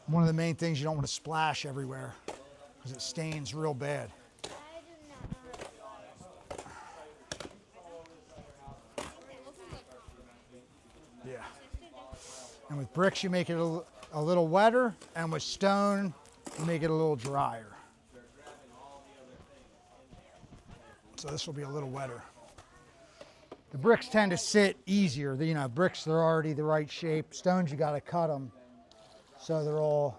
One of the main things, you don't want to splash everywhere because it stains real bad. Yeah. And with bricks, you make it a little wetter, and with stone, you make it a little drier. So this will be a little wetter. The bricks tend to sit easier. You know, bricks, they're already the right shape. Stones, you got to cut them so they're all,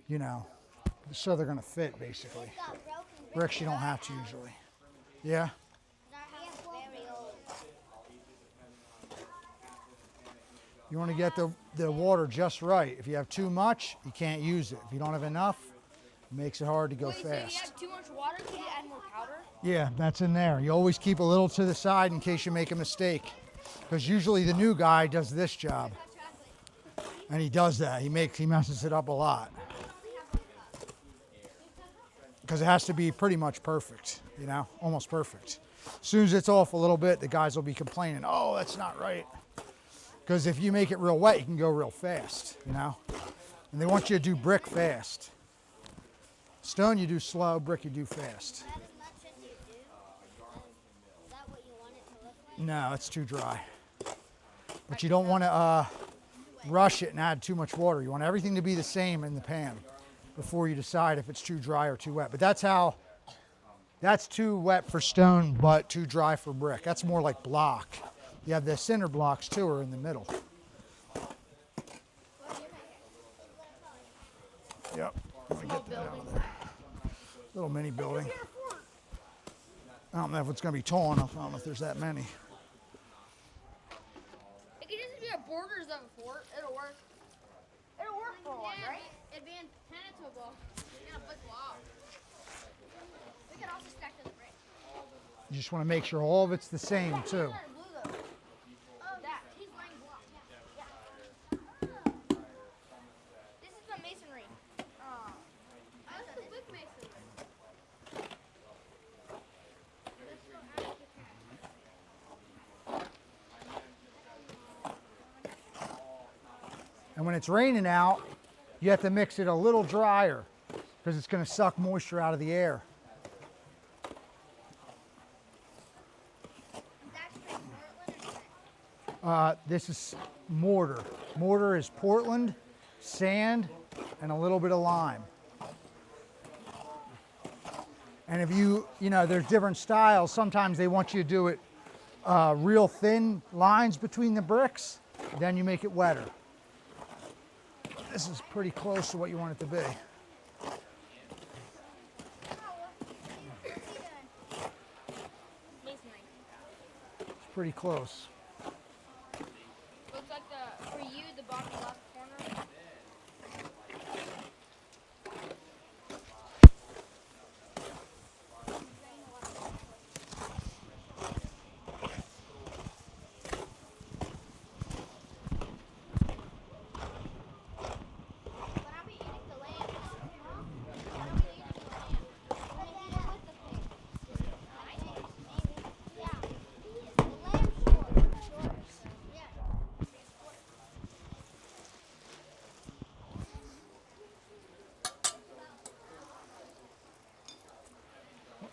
you know, so they're going to fit, basically. Bricks, you don't have to usually. Yeah? You want to get the water just right. If you have too much, you can't use it. If you don't have enough, it makes it hard to go fast. So if you have too much water, can you add more powder? Yeah, that's in there. You always keep a little to the side in case you make a mistake. Because usually the new guy does this job. And he does that. He messes it up a lot. Because it has to be pretty much perfect, you know, almost perfect. As soon as it's off a little bit, the guys will be complaining, oh, that's not right. Because if you make it real wet, you can go real fast, you know. And they want you to do brick fast. Stone, you do slow. Brick, you do fast. No, it's too dry. But you don't want to rush it and add too much water. You want everything to be the same in the pan before you decide if it's too dry or too wet. But that's too wet for stone, but too dry for brick. That's more like block. You have the center blocks too, are in the middle. Yep. Let me get that out of there. Little mini building. I don't know if it's going to be tall enough. I don't know if there's that many. It could just be a borders of a fort. It'll work. It'll work for one, right? It'd be impenetrable. You got a brick wall. We could also stack the brick. You just want to make sure all of it's the same too. This is the masonry. That's the brick masonry. And when it's raining out, you have to mix it a little drier because it's going to suck moisture out of the air. This is mortar. Mortar is Portland, sand, and a little bit of lime. And if you know, there's different styles. Sometimes they want you to do it real thin lines between the bricks. Then you make it wetter. This is pretty close to what you want it to be. Masonry. It's pretty close. Looks like for you, the bottom left corner.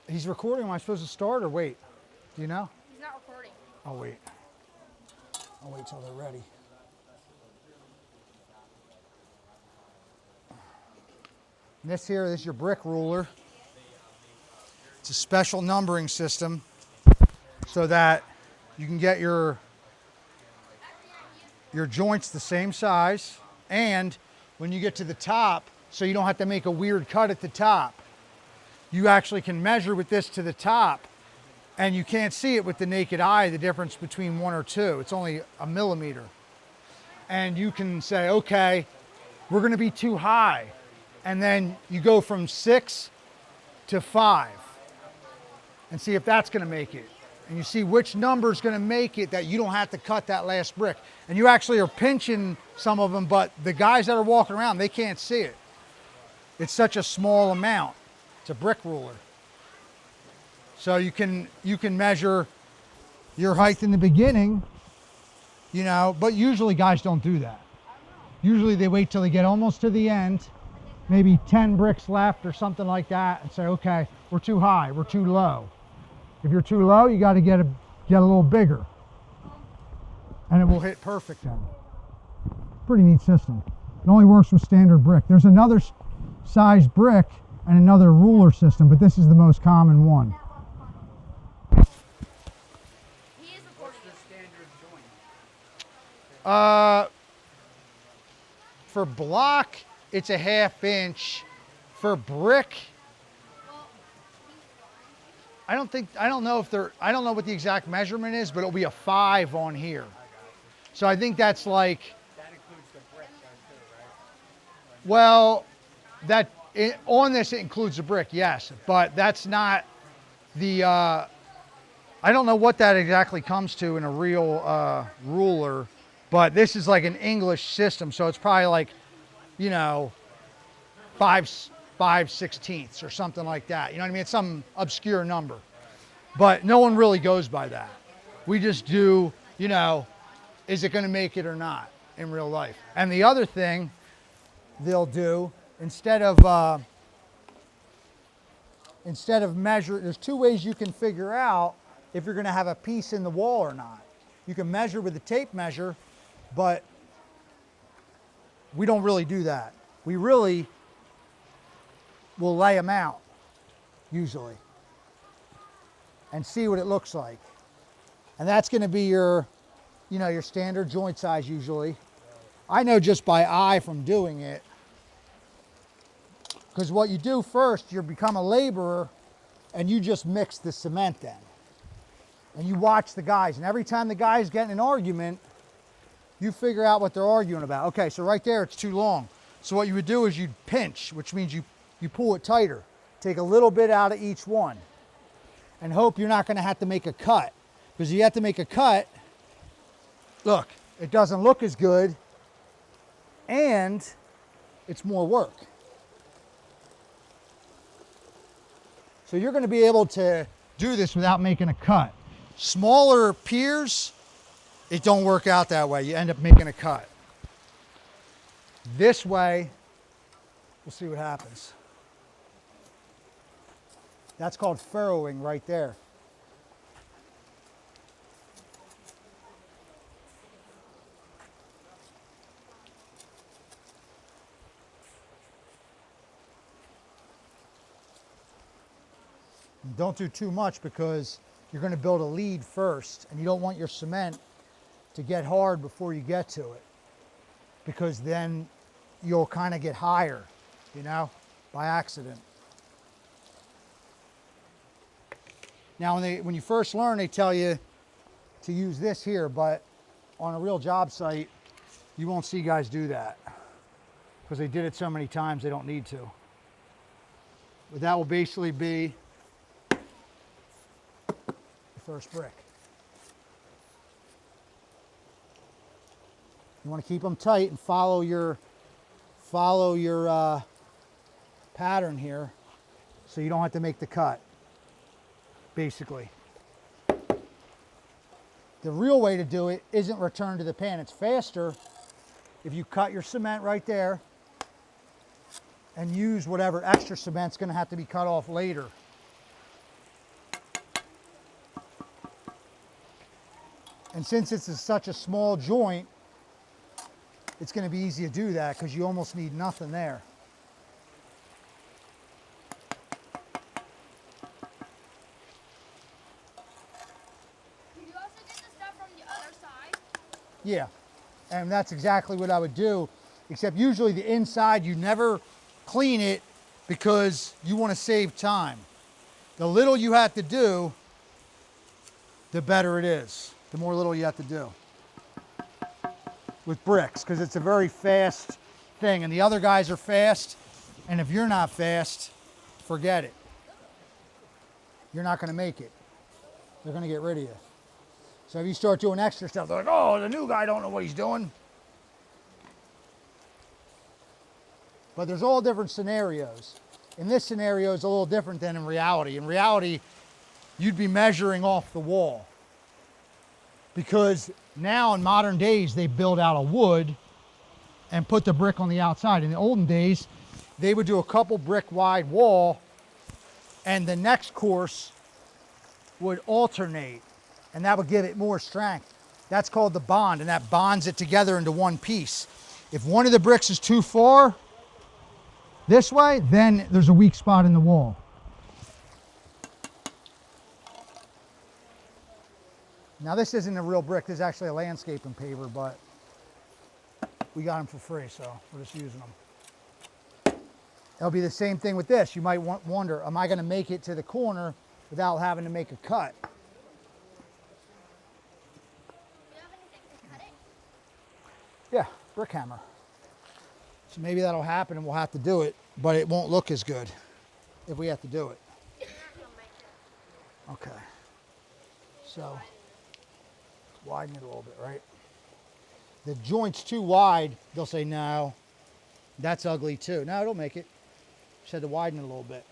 He's recording. Am I supposed to start or wait? Do you know? He's not recording. I'll wait. I'll wait till they're ready. And this is your brick ruler. It's a special numbering system so that you can get your joints the same size, and when you get to the top, so you don't have to make a weird cut at the top, you actually can measure with this to the top, and you can't see it with the naked eye, the difference between 1 or 2. It's only a millimeter. And you can say, okay, we're going to be too high. And then you go from 6 to 5 and see if that's going to make it. And you see which number is going to make it that you don't have to cut that last brick. And you actually are pinching some of them, but the guys that are walking around, they can't see it. It's such a small amount. It's a brick ruler. So you can measure your height in the beginning, you know, but usually guys don't do that. Usually they wait till they get almost to the end, maybe 10 bricks left or something like that, and say, okay, we're too high, we're too low. If you're too low, you got to get a little bigger, and it will hit perfect then. Pretty neat system. It only works with standard brick. There's another size brick and another ruler system, but this is the most common one. He is recording it. Standard joint. For block, it's a 1/2 inch. For brick, I don't know what the exact measurement is, but it'll be a 5 on here. So I think that's like, That includes the brick though too, right? well, on this it includes the brick, yes, but that's not the, I don't know what that exactly comes to in a real ruler, but this is like an English system, so it's probably like, 5/16 or something like that. You know what I mean? It's some obscure number, but no one really goes by that. We just do, is it going to make it or not in real life? And the other thing they'll do, instead of measure, there's 2 ways you can figure out if you're going to have a piece in the wall or not. You can measure with a tape measure, but we don't really do that. We really will lay them out, usually, and see what it looks like. And that's going to be your standard joint size usually. I know just by eye from doing it, because what you do first, you become a laborer and you just mix the cement then. And you watch the guys, and every time the guys get in an argument, you figure out what they're arguing about. Okay, so right there, it's too long. So what you would do is you'd pinch, which means you pull it tighter. Take a little bit out of each one and hope you're not going to have to make a cut. Because if you have to make a cut, look, it doesn't look as good and it's more work. So you're going to be able to do this without making a cut. Smaller piers, it don't work out that way. You end up making a cut. This way, we'll see what happens. That's called furrowing right there. Don't do too much because you're going to build a lead first, and you don't want your cement to get hard before you get to it, because then you'll kind of get higher, by accident. Now, when you first learn, they tell you to use this here, but on a real job site, you won't see guys do that because they did it so many times they don't need to. But that will basically be the first brick. You want to keep them tight and follow your pattern here so you don't have to make the cut, basically. The real way to do it isn't return to the pan. It's faster if you cut your cement right there and use whatever extra cement's going to have to be cut off later. And since it's such a small joint, it's going to be easy to do that because you almost need nothing there. Did you also get the stuff from the other side? Yeah, and that's exactly what I would do, except usually the inside, you never clean it because you want to save time. The little you have to do, the better it is. The more little you have to do with bricks, because it's a very fast thing, and the other guys are fast, and if you're not fast, forget it. You're not going to make it. They're going to get rid of you. So if you start doing extra stuff, they're like, oh, the new guy don't know what he's doing. But there's all different scenarios. In this scenario, it's a little different than in reality. In reality, you'd be measuring off the wall. Because now in modern days, they build out of wood and put the brick on the outside. In the olden days, they would do a couple brick wide wall, and the next course would alternate, and that would give it more strength. That's called the bond, and that bonds it together into one piece. If one of the bricks is too far this way, then there's a weak spot in the wall. Now this isn't a real brick, this is actually a landscaping paver, but we got them for free, so we're just using them. It'll be the same thing with this. You might wonder, am I gonna make it to the corner without having to make a cut? You have anything to cut it? Yeah, brick hammer. So maybe that'll happen and we'll have to do it, but it won't look as good if we have to do it. You're not gonna make it. Okay. So, widen it a little bit, right? The joint's too wide, they'll say, no, that's ugly too. No, it'll make it. Just had to widen it a little bit.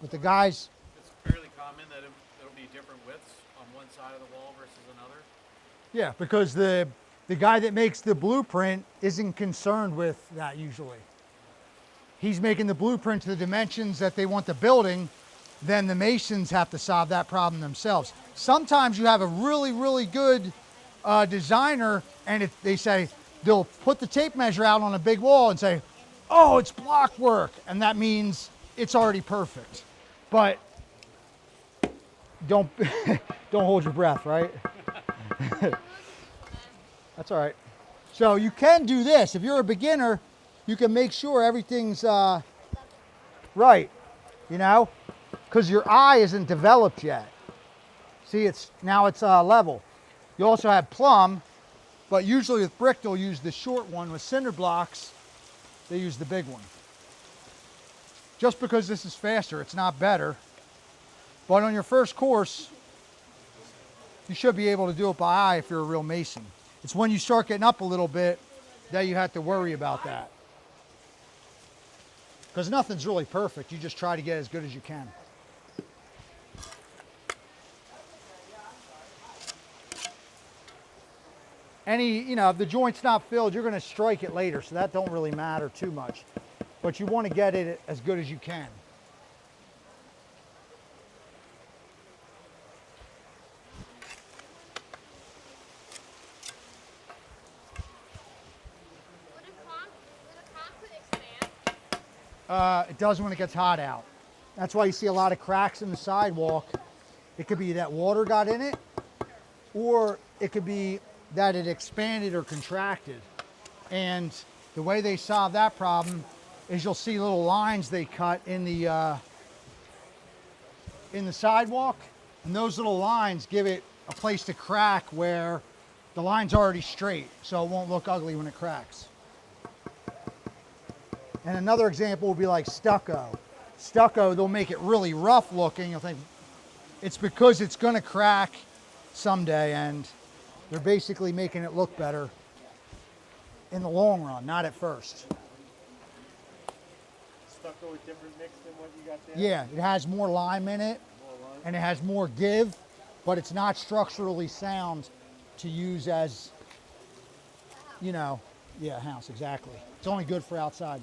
But the guys, It's fairly common that it'll be different widths on one side of the wall versus another. yeah, because the guy that makes the blueprint isn't concerned with that usually. He's making the blueprint to the dimensions that they want the building, then the masons have to solve that problem themselves. Sometimes you have a really, really good designer, and they say, they'll put the tape measure out on a big wall and say, oh, it's block work, and that means it's already perfect. But don't don't hold your breath, right? That's all right. So you can do this. If you're a beginner, you can make sure everything's right, you know, because your eye isn't developed yet. See, it's level. You also have plumb, but usually with brick, they'll use the short one. With cinder blocks, they use the big one. Just because this is faster, it's not better. But on your first course, you should be able to do it by eye if you're a real mason. It's when you start getting up a little bit that you have to worry about that. Because nothing's really perfect. You just try to get as good as you can. If the joint's not filled, you're going to strike it later, so that don't really matter too much. But you want to get it as good as you can. Would a concrete expand? It does when it gets hot out. That's why you see a lot of cracks in the sidewalk. It could be that water got in it, or it could be that it expanded or contracted. And the way they solve that problem is you'll see little lines they cut in the sidewalk, and those little lines give it a place to crack where the line's already straight, so it won't look ugly when it cracks. And another example would be like stucco. Stucco, they'll make it really rough looking. You'll think it's because it's gonna crack someday, and they're basically making it look better in the long run, not at first. Stucco with different mix than what you got there? Yeah, it has more lime in it, More lime? and it has more give, but it's not structurally sound to use as, a house, exactly. It's only good for outside.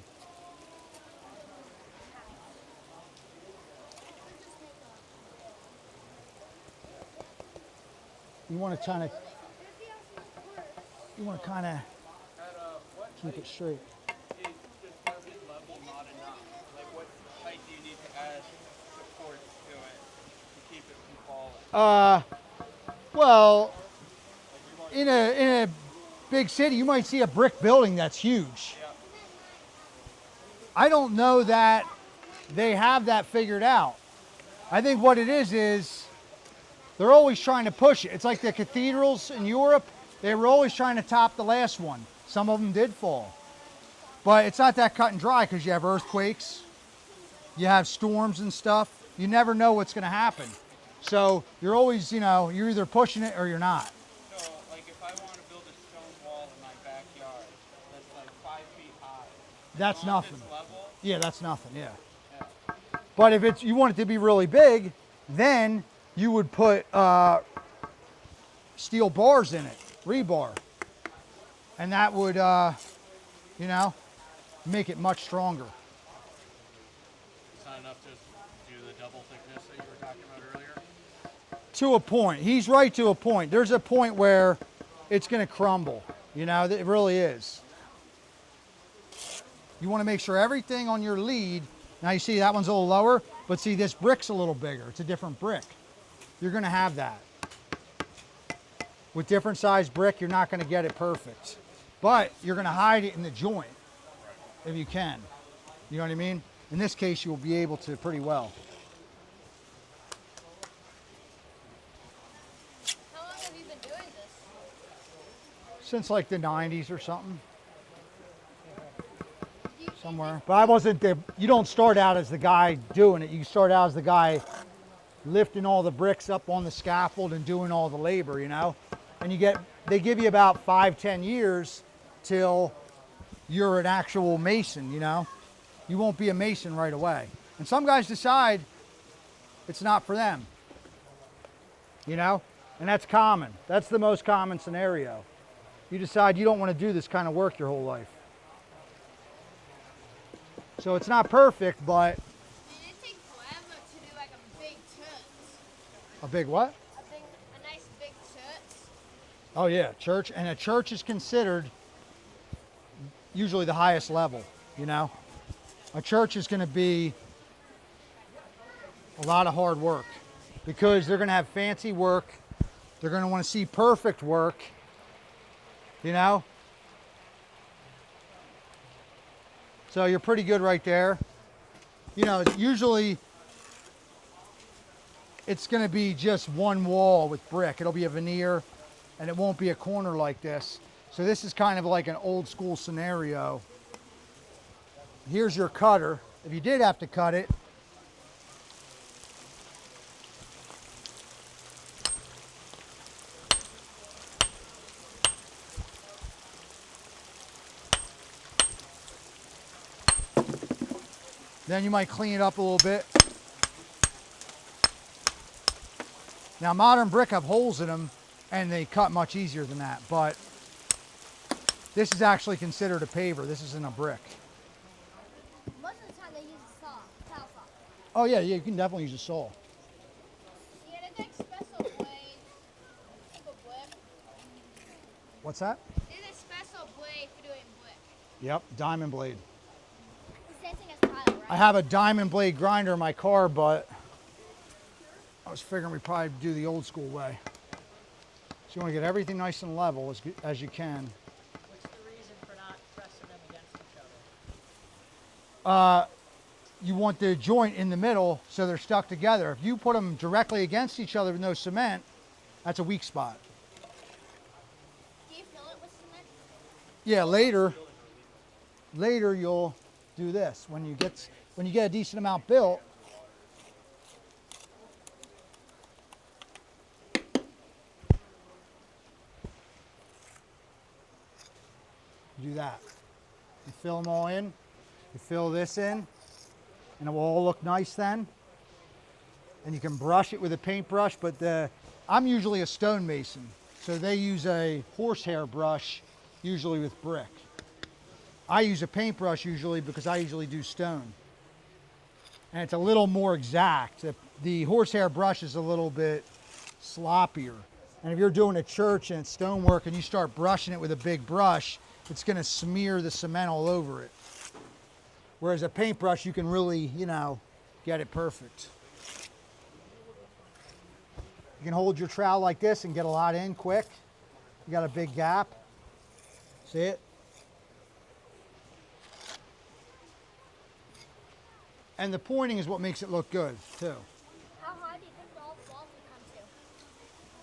You want to kind of keep it straight. Is the surface level not enough? Like, what height do you need to add supports to it to keep it from falling? Well, in a big city, you might see a brick building that's huge. Yeah. I don't know that they have that figured out. I think what it is they're always trying to push it. It's like the cathedrals in Europe. They were always trying to top the last one. Some of them did fall. But it's not that cut and dry because you have earthquakes, you have storms and stuff. You never know what's going to happen. So you're always, you're either pushing it or you're not. So, like, if I want to build a stone wall in my backyard that's like 5 feet high, That's on nothing. this level, Yeah, that's nothing, yeah. yeah. But if you want it to be really big, then you would put steel bars in it, rebar. And that would, you know, make it much stronger. It's not enough to do the double thickness that you were talking about earlier. To a point. He's right to a point. There's a point where it's going to crumble. You know, it really is. You want to make sure everything on your lead, now you see that one's a little lower, but see this brick's a little bigger. It's a different brick. You're going to have that. With different size brick, you're not going to get it perfect. But you're going to hide it in the joint if you can. You know what I mean? In this case, you'll be able to pretty well. How long have you been doing this? Since like the 90s or something. Do you Somewhere. But I wasn't the, you don't start out as the guy doing it. You start out as the guy lifting all the bricks up on the scaffold and doing all the labor, you know? And they give you about 5-10 years till you're an actual mason, you know? You won't be a mason right away. And some guys decide it's not for them, you know? And that's common. That's the most common scenario. You decide you don't want to do this kind of work your whole life. So it's not perfect, but Did it take forever to do like a big toots? a big what? A nice big toots? Oh yeah, church. And a church is considered usually the highest level, you know? A church is going to be a lot of hard work because they're going to have fancy work. They're going to want to see perfect work, you know? So you're pretty good right there. You know, usually it's going to be just one wall with brick. It'll be a veneer and it won't be a corner like this. So this is kind of like an old school scenario. Here's your cutter. If you did have to cut it, then you might clean it up a little bit. Now modern brick have holes in them and they cut much easier than that, but this is actually considered a paver. This isn't a brick. Most of the time they use a saw, towel saw. Oh yeah, you can definitely use a saw. Yeah, they take special blade for brick. What's that? There's a special blade for doing brick. Yep, diamond blade. The same thing as tile, right? I have a diamond blade grinder in my car, but I was figuring we'd probably do the old school way. So you want to get everything nice and level as you can. What's the reason for not pressing them against each other? You want the joint in the middle so they're stuck together. If you put them directly against each other with no cement, that's a weak spot. Do you fill it with cement? Yeah, later you'll do this. When you get a decent amount built, you do that. You fill them all in. You fill this in, and it will all look nice then. And you can brush it with a paintbrush, but I'm usually a stonemason, so they use a horsehair brush, usually with brick. I use a paintbrush usually because I usually do stone. And it's a little more exact. The horsehair brush is a little bit sloppier. And if you're doing a church and it's stonework and you start brushing it with a big brush, it's going to smear the cement all over it. Whereas a paintbrush, you can really, you know, get it perfect. You can hold your trowel like this and get a lot in quick. You got a big gap. See it? And the pointing is what makes it look good, too. How high do you think all the walls would come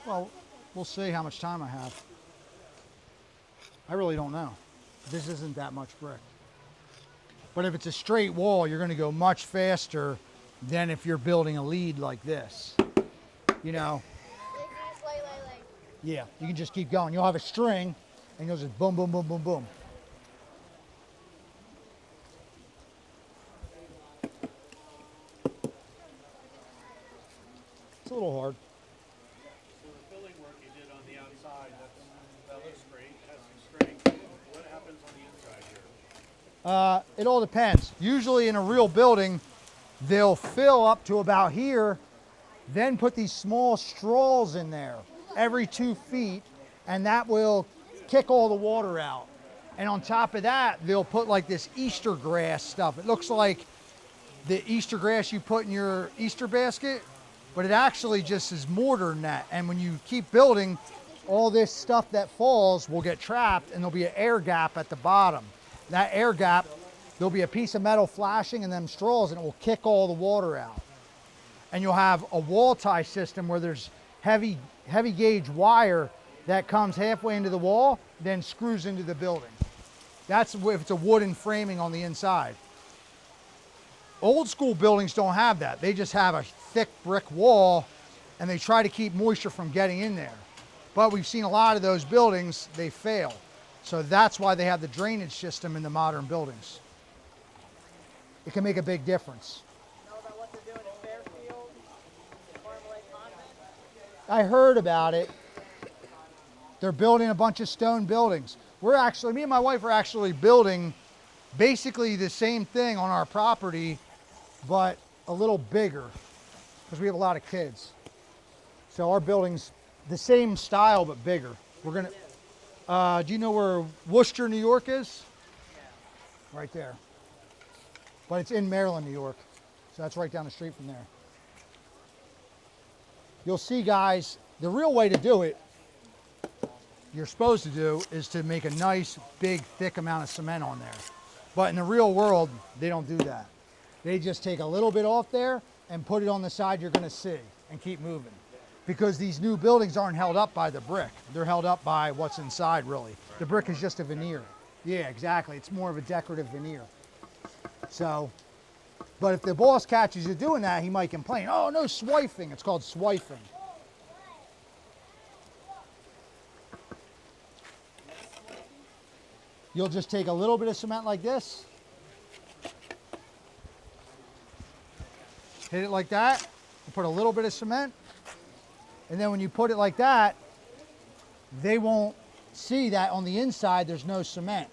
to? Well, we'll see how much time I have. I really don't know. This isn't that much brick. But if it's a straight wall, you're going to go much faster than if you're building a lead like this. You know? You can just lay. Yeah, you can just keep going. You'll have a string, and you'll just boom, boom, boom, boom, boom. It's a little hard. So the filling work you did on the outside, that looks great. It has some strength. It all depends. Usually in a real building, they'll fill up to about here, then put these small straws in there every 2 feet, and that will kick all the water out. And on top of that, they'll put like this Easter grass stuff. It looks like the Easter grass you put in your Easter basket, but it actually just is mortar than that. And when you keep building, all this stuff that falls will get trapped, and there'll be an air gap at the bottom. That air gap, there'll be a piece of metal flashing in them straws, and it will kick all the water out. And you'll have a wall tie system where there's heavy gauge wire that comes halfway into the wall, then screws into the building. That's if it's a wooden framing on the inside. Old school buildings don't have that. They just have a thick brick wall, and they try to keep moisture from getting in there. But we've seen a lot of those buildings, they fail. So that's why they have the drainage system in the modern buildings. It can make a big difference. Know about what they're doing in Fairfield, Marmalade Convent? I heard about it. They're building a bunch of stone buildings. Me and my wife are actually building basically the same thing on our property, but a little bigger, because we have a lot of kids. So our building's the same style, but bigger. We're gonna, do you know where Worcester, New York is? Right there. But it's in Maryland, New York. So that's right down the street from there. You'll see, guys, the real way to do it, you're supposed to do, is to make a nice, big, thick amount of cement on there. But in the real world, they don't do that. They just take a little bit off there and put it on the side you're gonna see and keep moving. Because these new buildings aren't held up by the brick. They're held up by what's inside, really. The brick is just a veneer. Yeah, exactly. It's more of a decorative veneer. So, but if the boss catches you doing that, he might complain. Oh, no swiping. It's called swiping. You'll just take a little bit of cement like this. Hit it like that. Put a little bit of cement. And then when you put it like that, they won't see that on the inside there's no cement.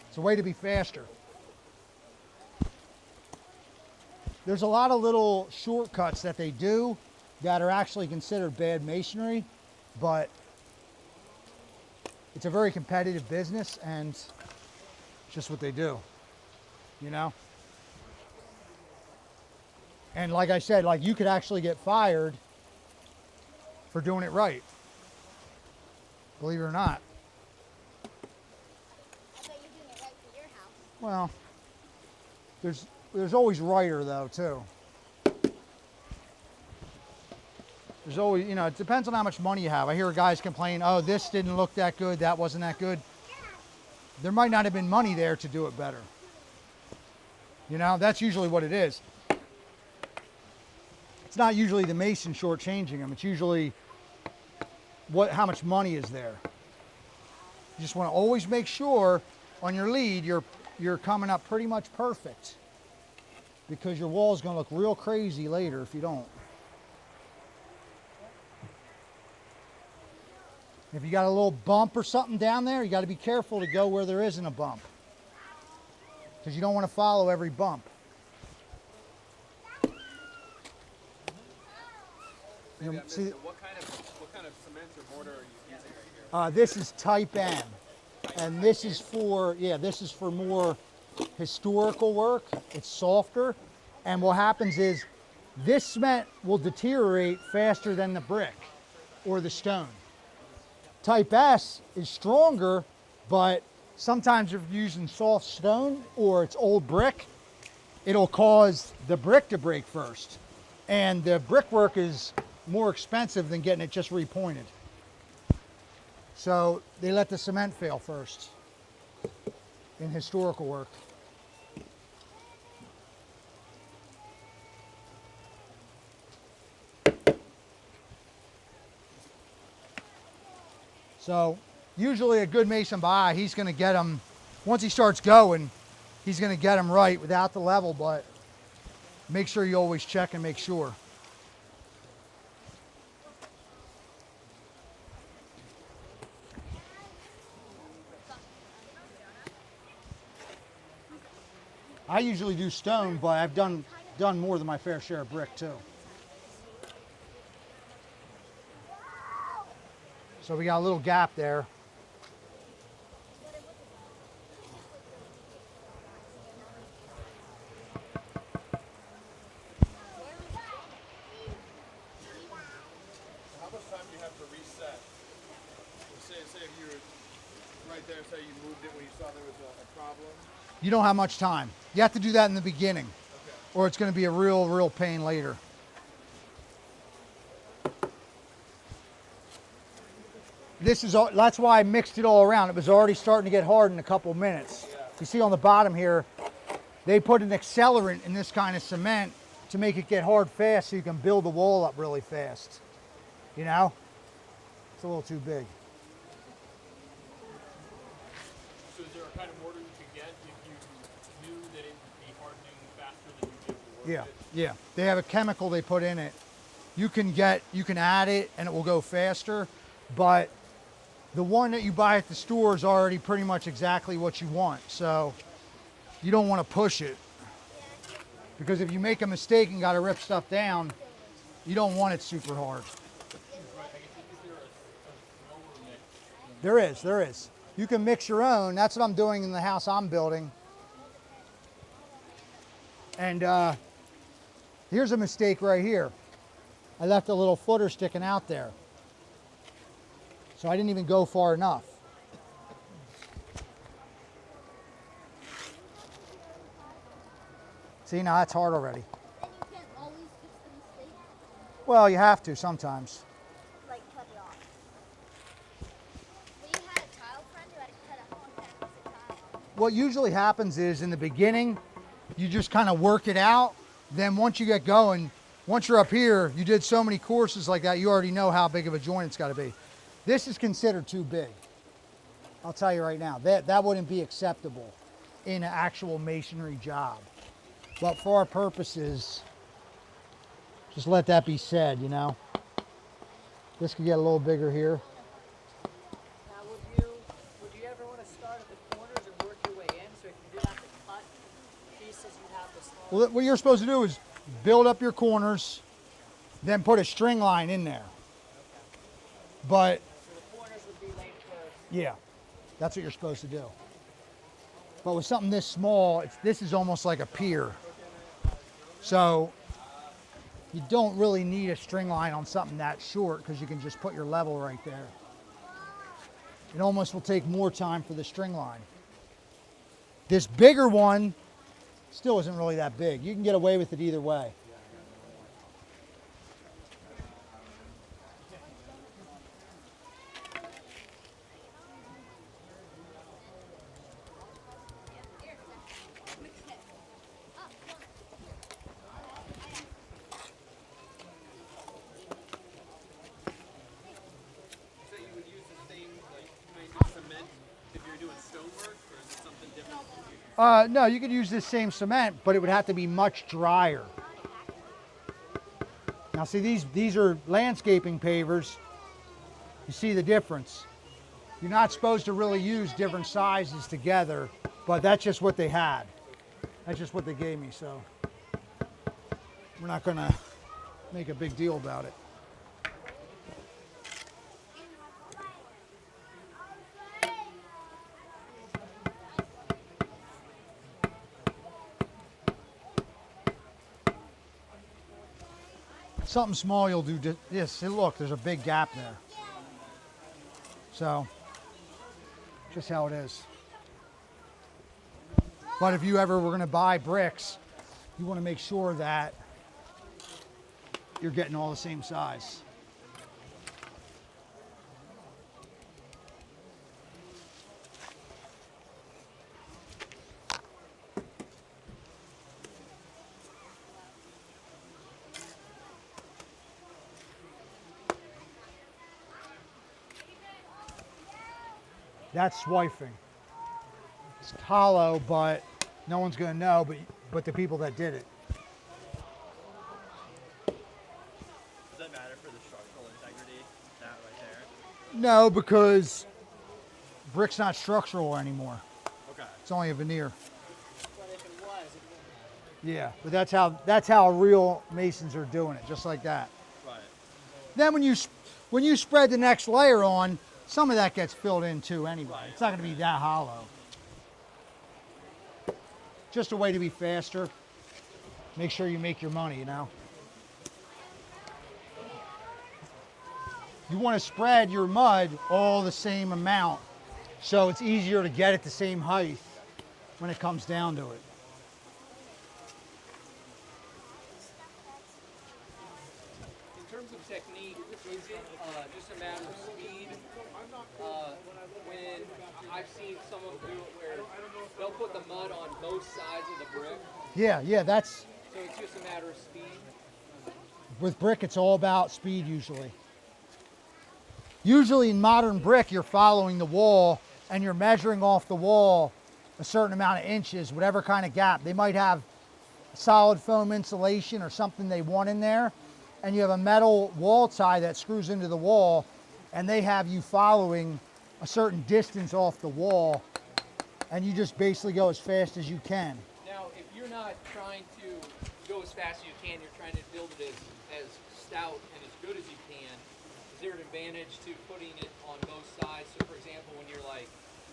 It's a way to be faster. There's a lot of little shortcuts that they do that are actually considered bad masonry, but it's a very competitive business, and it's just what they do, you know? And like I said, like, you could actually get fired for doing it right. Believe it or not. I bet you're doing it right for your house. Well, there's always writer though too. There's always, you know, it depends on how much money you have. I hear guys complain, oh, this didn't look that good, that wasn't that good. There might not have been money there to do it better. You know, that's usually what it is. It's not usually the mason shortchanging them. It's usually how much money is there. You just want to always make sure on your lead you're coming up pretty much perfect, because your wall is going to look real crazy later if you don't. If you got a little bump or something down there, you got to be careful to go where there isn't a bump, because you don't want to follow every bump. Maybe I missed it. What kind of cement or mortar are you using right here? This is type N, and this is for more historical work. It's softer, and what happens is this cement will deteriorate faster than the brick or the stone. Type S is stronger, but sometimes if you're using soft stone or it's old brick, it'll cause the brick to break first, and the brickwork is more expensive than getting it just repointed. So they let the cement fail first in historical work. So usually a good mason by eye, he's going to get them, once he starts going, he's going to get them right without the level, but make sure you always check and make sure. I usually do stone, but I've done more than my fair share of brick too. So we got a little gap there. How much time do you have to reset? Say if you were right there, say you moved it when you saw there was a problem. You don't have much time. You have to do that in the beginning, or it's going to be a real pain later. This is all, that's why I mixed it all around. It was already starting to get hard in a couple minutes. You see on the bottom here, they put an accelerant in this kind of cement to make it get hard fast so you can build the wall up really fast. You know? It's a little too big. So is there a kind of mortar you could get if you knew that it would be hardening faster than you did? Yeah. They have a chemical they put in it. You can add it and it will go faster, but the one that you buy at the store is already pretty much exactly what you want. So you don't want to push it, because if you make a mistake and got to rip stuff down, you don't want it super hard. There is. You can mix your own. That's what I'm doing in the house I'm building. And here's a mistake right here. I left a little footer sticking out there. So I didn't even go far enough. See, now that's hard already. Then you can't always fix the mistake. Well, you have to sometimes. Like cut it off. When you had a tile friend, you had to cut a hole and fix the tile. What usually happens is in the beginning, you just kind of work it out. Then once you get going, once you're up here, you did so many courses like that, you already know how big of a joint it's got to be. This is considered too big. I'll tell you right now, that wouldn't be acceptable in an actual masonry job. But for our purposes, just let that be said, you know. This could get a little bigger here. Now, would you ever want to start at the corners and work your way in? So if you did have to cut pieces, you'd have to slow. Well, what you're supposed to do is build up your corners, then put a string line in there. But So the corners would be laid first. yeah, that's what you're supposed to do. But with something this small, this is almost like a pier. So you don't really need a string line on something that short, because you can just put your level right there. It almost will take more time for the string line. This bigger one still isn't really that big. You can get away with it either way. So you would use the same kind of cement if you're doing stonework, or is it something different? No, you could use this same cement, but it would have to be much drier. Now see, these are landscaping pavers. You see the difference. You're not supposed to really use different sizes together, but that's just what they had. That's just what they gave me, so we're not gonna make a big deal about it. Something small you'll do this. See, look, there's a big gap there. So, just how it is. But if you ever were going to buy bricks, you want to make sure that you're getting all the same size. That's swiping. It's hollow, but no one's going to know but the people that did it. Does that matter for the structural integrity? That right there? No, because brick's not structural anymore. Okay. It's only a veneer. But if it was, Yeah, but that's how real masons are doing it, just like that. Right. Then when you spread the next layer on, some of that gets filled in too anyway. Right. It's not going to be that hollow. Just a way to be faster. Make sure you make your money, you know. You want to spread your mud all the same amount, so it's easier to get it the same height when it comes down to it. In terms of technique, is it just a matter of speed? When I've seen someone do it where they'll put the mud on both sides of the brick, Yeah, that's, so it's just a matter of speed. with brick, it's all about speed usually. Usually in modern brick, you're following the wall and you're measuring off the wall a certain amount of inches, whatever kind of gap. They might have solid foam insulation or something they want in there, and you have a metal wall tie that screws into the wall, and they have you following a certain distance off the wall, and you just basically go as fast as you can. Now, if you're not trying to go as fast as you can, you're trying to build it as stout and as good as you can, is there an advantage to putting it on both sides? So, for example, when you're like,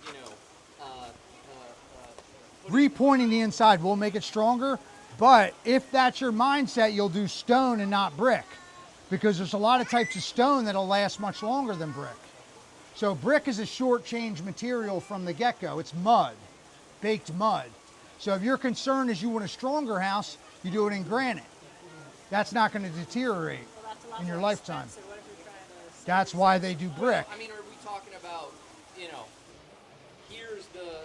you know, Repointing the inside will make it stronger, but if that's your mindset, you'll do stone and not brick, because there's a lot of types of stone that'll last much longer than brick. So brick is a short change material from the get-go. It's mud, baked mud. So if your concern is you want a stronger house, you do it in granite. That's not going to deteriorate Well, that's a lot in your more lifetime. expensive. What if you're trying to save That's why they do brick. I mean, are we talking about, you know, here's the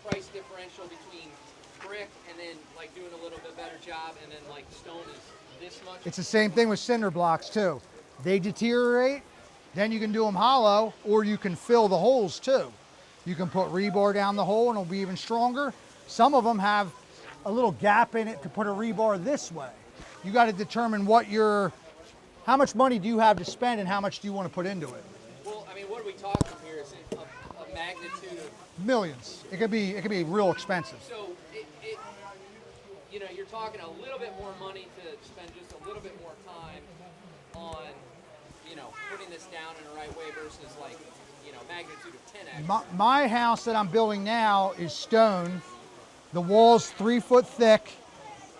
price differential between brick and then like doing a little bit better job, and then like stone is this much? It's the same thing with cinder blocks too. They deteriorate, then you can do them hollow, or you can fill the holes too. You can put rebar down the hole and it'll be even stronger. Some of them have a little gap in it to put a rebar this way. You got to determine how much money do you have to spend and how much do you want to put into it. Well, I mean, what are we talking here? Is it a magnitude of? Millions. It could be real expensive. So you know, you're talking a little bit more money to spend just a little bit more time on, you know, putting this down in the right way versus like, you know, magnitude of 10x. My house that I'm building now is stone. The wall's 3 foot thick,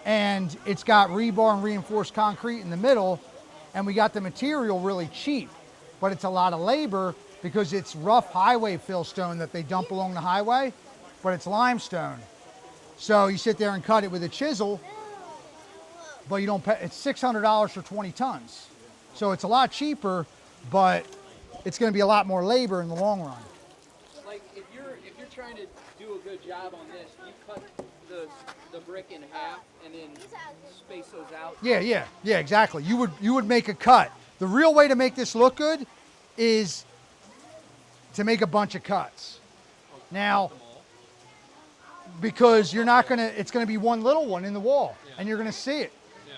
and it's got rebar and reinforced concrete in the middle, and we got the material really cheap, but it's a lot of labor because it's rough highway fill stone that they dump along the highway, but it's limestone. So you sit there and cut it with a chisel, but you don't pay, it's $600 for 20 tons. So it's a lot cheaper, but it's going to be a lot more labor in the long run. Like if you're trying to do a good job on this, you cut the brick in half and then space those out. Yeah, exactly. You would make a cut. The real way to make this look good is to make a bunch of cuts. Now, because it's gonna be one little one in the wall, and you're gonna see it. Yeah.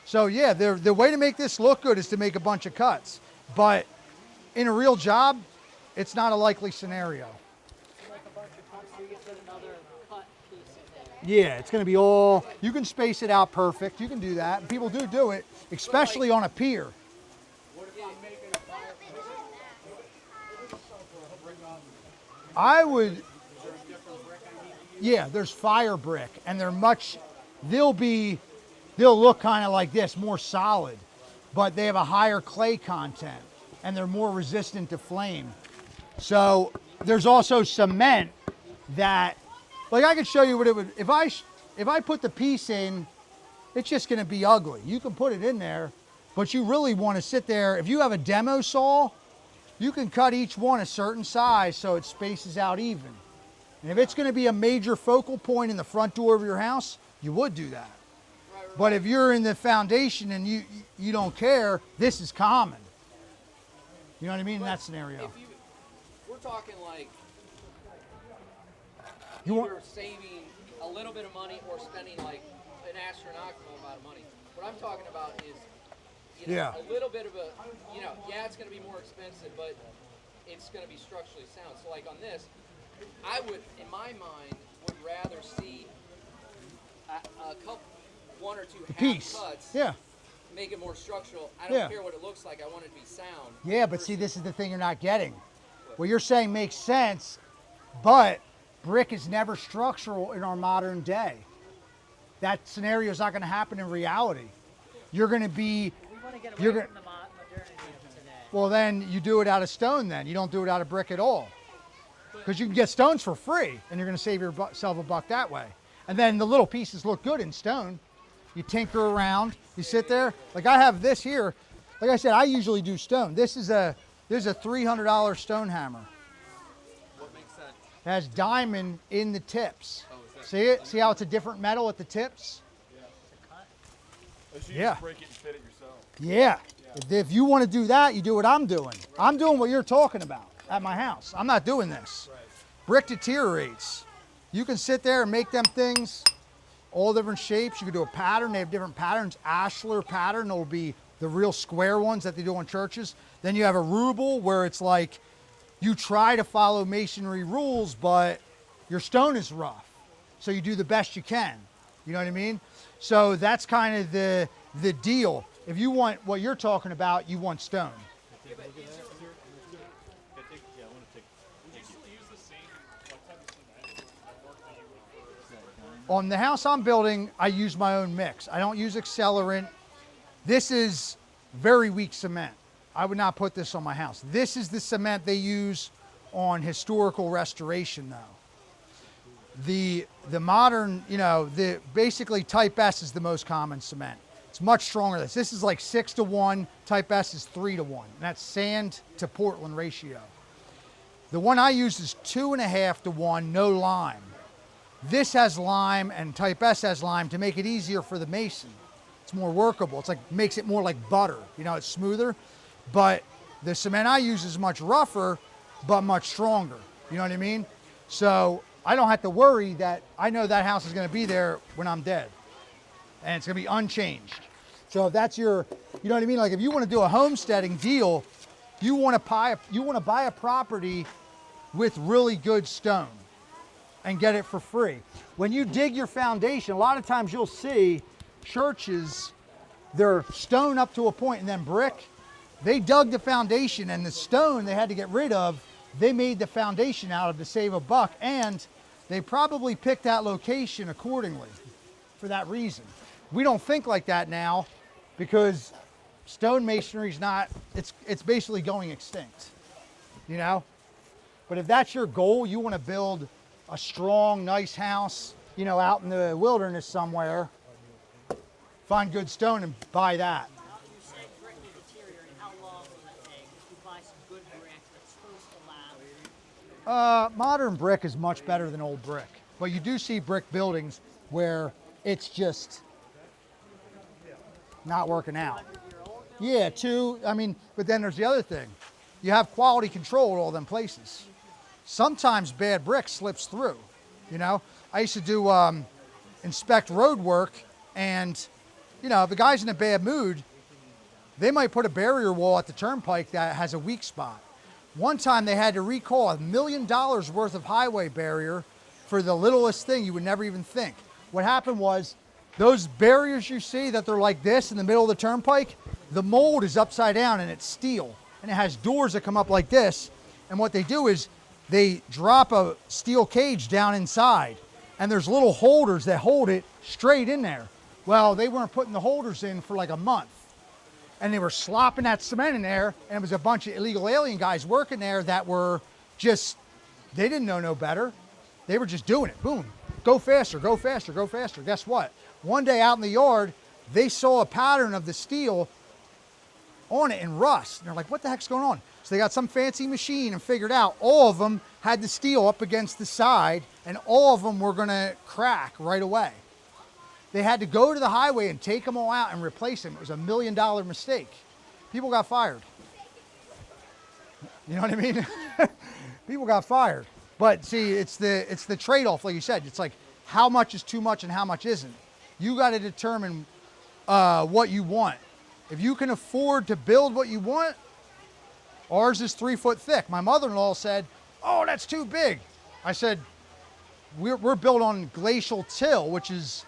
So yeah, the way to make this look good is to make a bunch of cuts. But in a real job, it's not a likely scenario. like a bunch of cuts so you get another cut piece in there. Yeah, it's gonna be all, you can space it out perfect. You can do that. And people do it, especially on a pier. Yeah, there's fire brick, and they'll look kind of like this, more solid, but they have a higher clay content, and they're more resistant to flame. So there's also cement that, like I could show you what it would, if I put the piece in, it's just gonna be ugly. You can put it in there, but you really wanna sit there, if you have a demo saw, you can cut each one a certain size so it spaces out even. And if it's going to be a major focal point in the front door of your house, you would do that. But if you're in the foundation and you don't care, this is common. You know what I mean? In that scenario. We're talking like You either saving a little bit of money or spending like an astronomical amount of money. What I'm talking about is, you know, a little bit of a, you know, yeah, it's going to be more expensive, but it's going to be structurally sound. So like on this, I would, in my mind, would rather see a couple, one or two The half piece. cuts, Yeah. make it more structural. I don't Yeah. care what it looks like. I want it to be sound. Yeah, but see, this is the thing you're not getting. What you're saying makes sense, but brick is never structural in our modern day. That scenario is not going to happen in reality. You're going to be, We want to get You're away gonna- from the modernity of today. well, then you do it out of stone then. You don't do it out of brick at all. Because you can get stones for free, and you're going to save yourself a buck that way. And then the little pieces look good in stone. You tinker around, you sit there. Like I have this here. Like I said, I usually do stone. This is a $300 stone hammer. What makes that? It has diamond in the tips. Oh, is that? See it? See how it's a different metal at the tips? Oh, so you Yeah. just break it and fit it yourself. Yeah. If you want to do that, you do what I'm doing. I'm doing what you're talking about at my house. I'm not doing this. Brick deteriorates. You can sit there and make them things all different shapes. You can do a pattern. They have different patterns. Ashlar pattern will be the real square ones that they do in churches. Then you have a ruble where it's like you try to follow masonry rules, but your stone is rough. So you do the best you can. You know what I mean? So that's kind of the deal. If you want what you're talking about, you want stone. On the house I'm building, I use my own mix. I don't use accelerant. This is very weak cement. I would not put this on my house. This is the cement they use on historical restoration though. The modern, the basically type S is the most common cement. It's much stronger than this. This is like 6-to-1, type S is 3-to-1. And that's sand to Portland ratio. The one I use is 2.5-to-1, no lime. This has lime and type S has lime to make it easier for the mason. It's more workable. It's like makes it more like butter. It's smoother. But the cement I use is much rougher, but much stronger. You know what I mean? So I don't have to worry that I know that house is going to be there when I'm dead. And it's going to be unchanged. So if that's your, you know what I mean? Like if you want to do a homesteading deal, you want to buy a property with really good stone and get it for free. When you dig your foundation, a lot of times you'll see churches, they're stone up to a point and then brick. They dug the foundation and the stone they had to get rid of, they made the foundation out of to save a buck, and they probably picked that location accordingly for that reason. We don't think like that now because stone masonry is not, it's basically going extinct, But if that's your goal, you want to build a strong, nice house, out in the wilderness somewhere, find good stone and buy that. Now, you said brick will deteriorate. How long will it take if you buy some good brick that's supposed to last? Modern brick is much better than old brick, but you do see brick buildings where it's just not working out. Yeah, but then there's the other thing. You have quality control at all them places. Sometimes bad brick slips through, I used to do inspect road work, and if a guy's in a bad mood, they might put a barrier wall at the turnpike that has a weak spot. One time they had to recall $1 million worth of highway barrier for the littlest thing you would never even think. What happened was those barriers you see that they're like this in the middle of the turnpike, the mold is upside down and it's steel, and it has doors that come up like this. And what they do is they drop a steel cage down inside, and there's little holders that hold it straight in there. Well, they weren't putting the holders in for like a month, and they were slopping that cement in there, and it was a bunch of illegal alien guys working there that were just, they didn't know no better. They were just doing it. Boom, go faster, go faster, go faster. Guess what? One day out in the yard, they saw a pattern of the steel on it in rust. And they're like, what the heck's going on? So they got some fancy machine and figured out all of them had the steel up against the side, and all of them were gonna crack right away. They had to go to the highway and take them all out and replace them. It was $1 million mistake. People got fired. You know what I mean? People got fired. But see, it's the trade-off, like you said. It's like how much is too much and how much isn't. You got to determine what you want. If you can afford to build what you want, ours is 3 foot thick. My mother-in-law said, "Oh, that's too big." I said, "We're built on glacial till, which is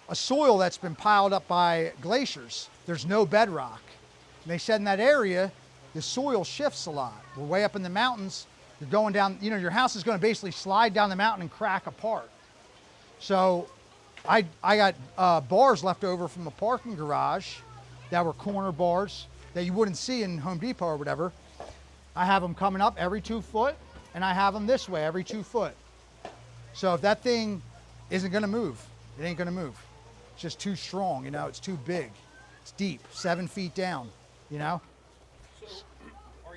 a soil that's been piled up by glaciers. There's no bedrock. And they said in that area, the soil shifts a lot. We're way up in the mountains. You're going down, you know, your house is going to basically slide down the mountain and crack apart. So I got bars left over from a parking garage that were corner bars that you wouldn't see in Home Depot or whatever. I have them coming up every 2 foot, and I have them this way every 2 foot. So if that thing isn't going to move, it ain't going to move. It's just too strong, you know, it's too big. It's deep, 7 feet down, you know? So, are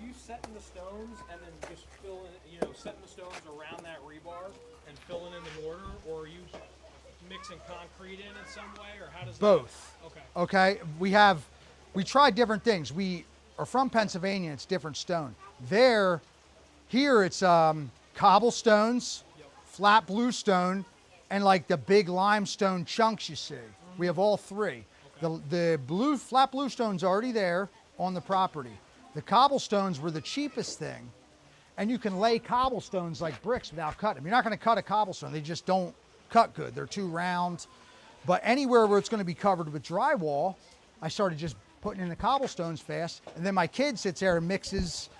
you setting the stones and then just filling, you know, setting the stones around that rebar and filling in the mortar, or are you mixing concrete in some way, or how does that? Both. Okay. Okay, we tried different things. We are from Pennsylvania, it's different stone. Here it's cobblestones, flat bluestone, and like the big limestone chunks you see. We have all three. The flat bluestone's already there on the property. The cobblestones were the cheapest thing, and you can lay cobblestones like bricks without cutting them. You're not going to cut a cobblestone; they just don't cut good. They're too round. But anywhere where it's going to be covered with drywall, I started just putting in the cobblestones fast, and then my kid sits there and mixes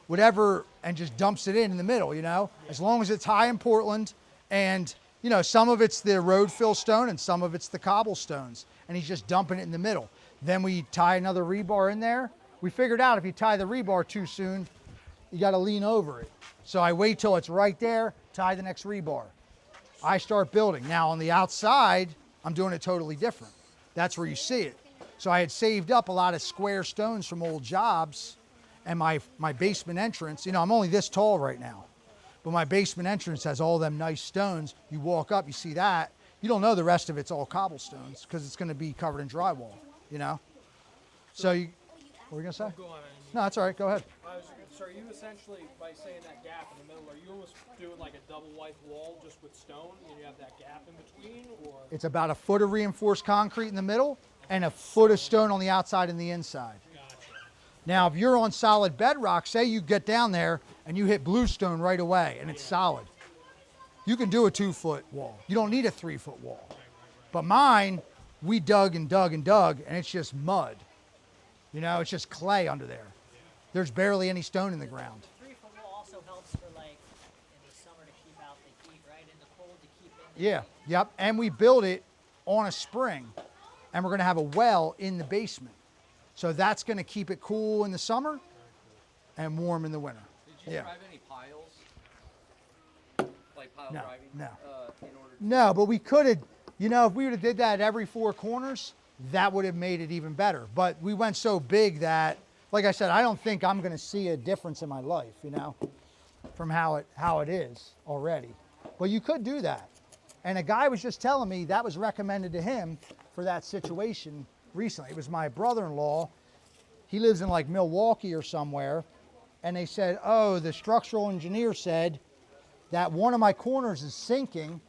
whatever and just dumps it in the middle, you know, as long as it's high in Portland. And, you know, some of it's the road fill stone and some of it's the cobblestones, and he's just dumping it in the middle. Then we tie another rebar in there. We figured out if you tie the rebar too soon, you got to lean over it. So I wait till it's right there, tie the next rebar. I start building. Now on the outside, I'm doing it totally different. That's where you see it. So I had saved up a lot of square stones from old jobs, and my basement entrance, you know, I'm only this tall right now, but my basement entrance has all them nice stones. You walk up, you see that. You don't know the rest of it's all cobblestones because it's going to be covered in drywall, you know? So you, what were you going to say? Go on. No, that's all right. Go ahead. So are you essentially, by saying that gap in the middle, are you almost doing like a double white wall just with stone, and you have that gap in between, or? It's about a foot of reinforced concrete in the middle and a foot of stone on the outside and the inside. Gotcha. Now, if you're on solid bedrock, say you get down there and you hit bluestone right away and it's solid, you can do a 2 foot wall. You don't need a 3 foot wall. But mine, we dug and dug and dug, and it's just mud. You know, it's just clay under there. There's barely any stone in the ground. 3 foot wall also helps for like in the summer to keep out the heat, right? In the cold to keep in the Yeah, heat. yep. And we built it on a spring, and we're going to have a well in the basement. So that's going to keep it cool in the summer and warm in the winter. Did you Yeah. drive any piles? Like pile No, driving? no. In order to No, but we could have, you know, if we would have did that at every 4 corners, that would have made it even better. But we went so big that, like I said, I don't think I'm going to see a difference in my life, you know, from how it is already. But you could do that. And a guy was just telling me that was recommended to him for that situation recently. It was my brother-in-law. He lives in like Milwaukee or somewhere. And they said, oh, the structural engineer said that one of my corners is sinking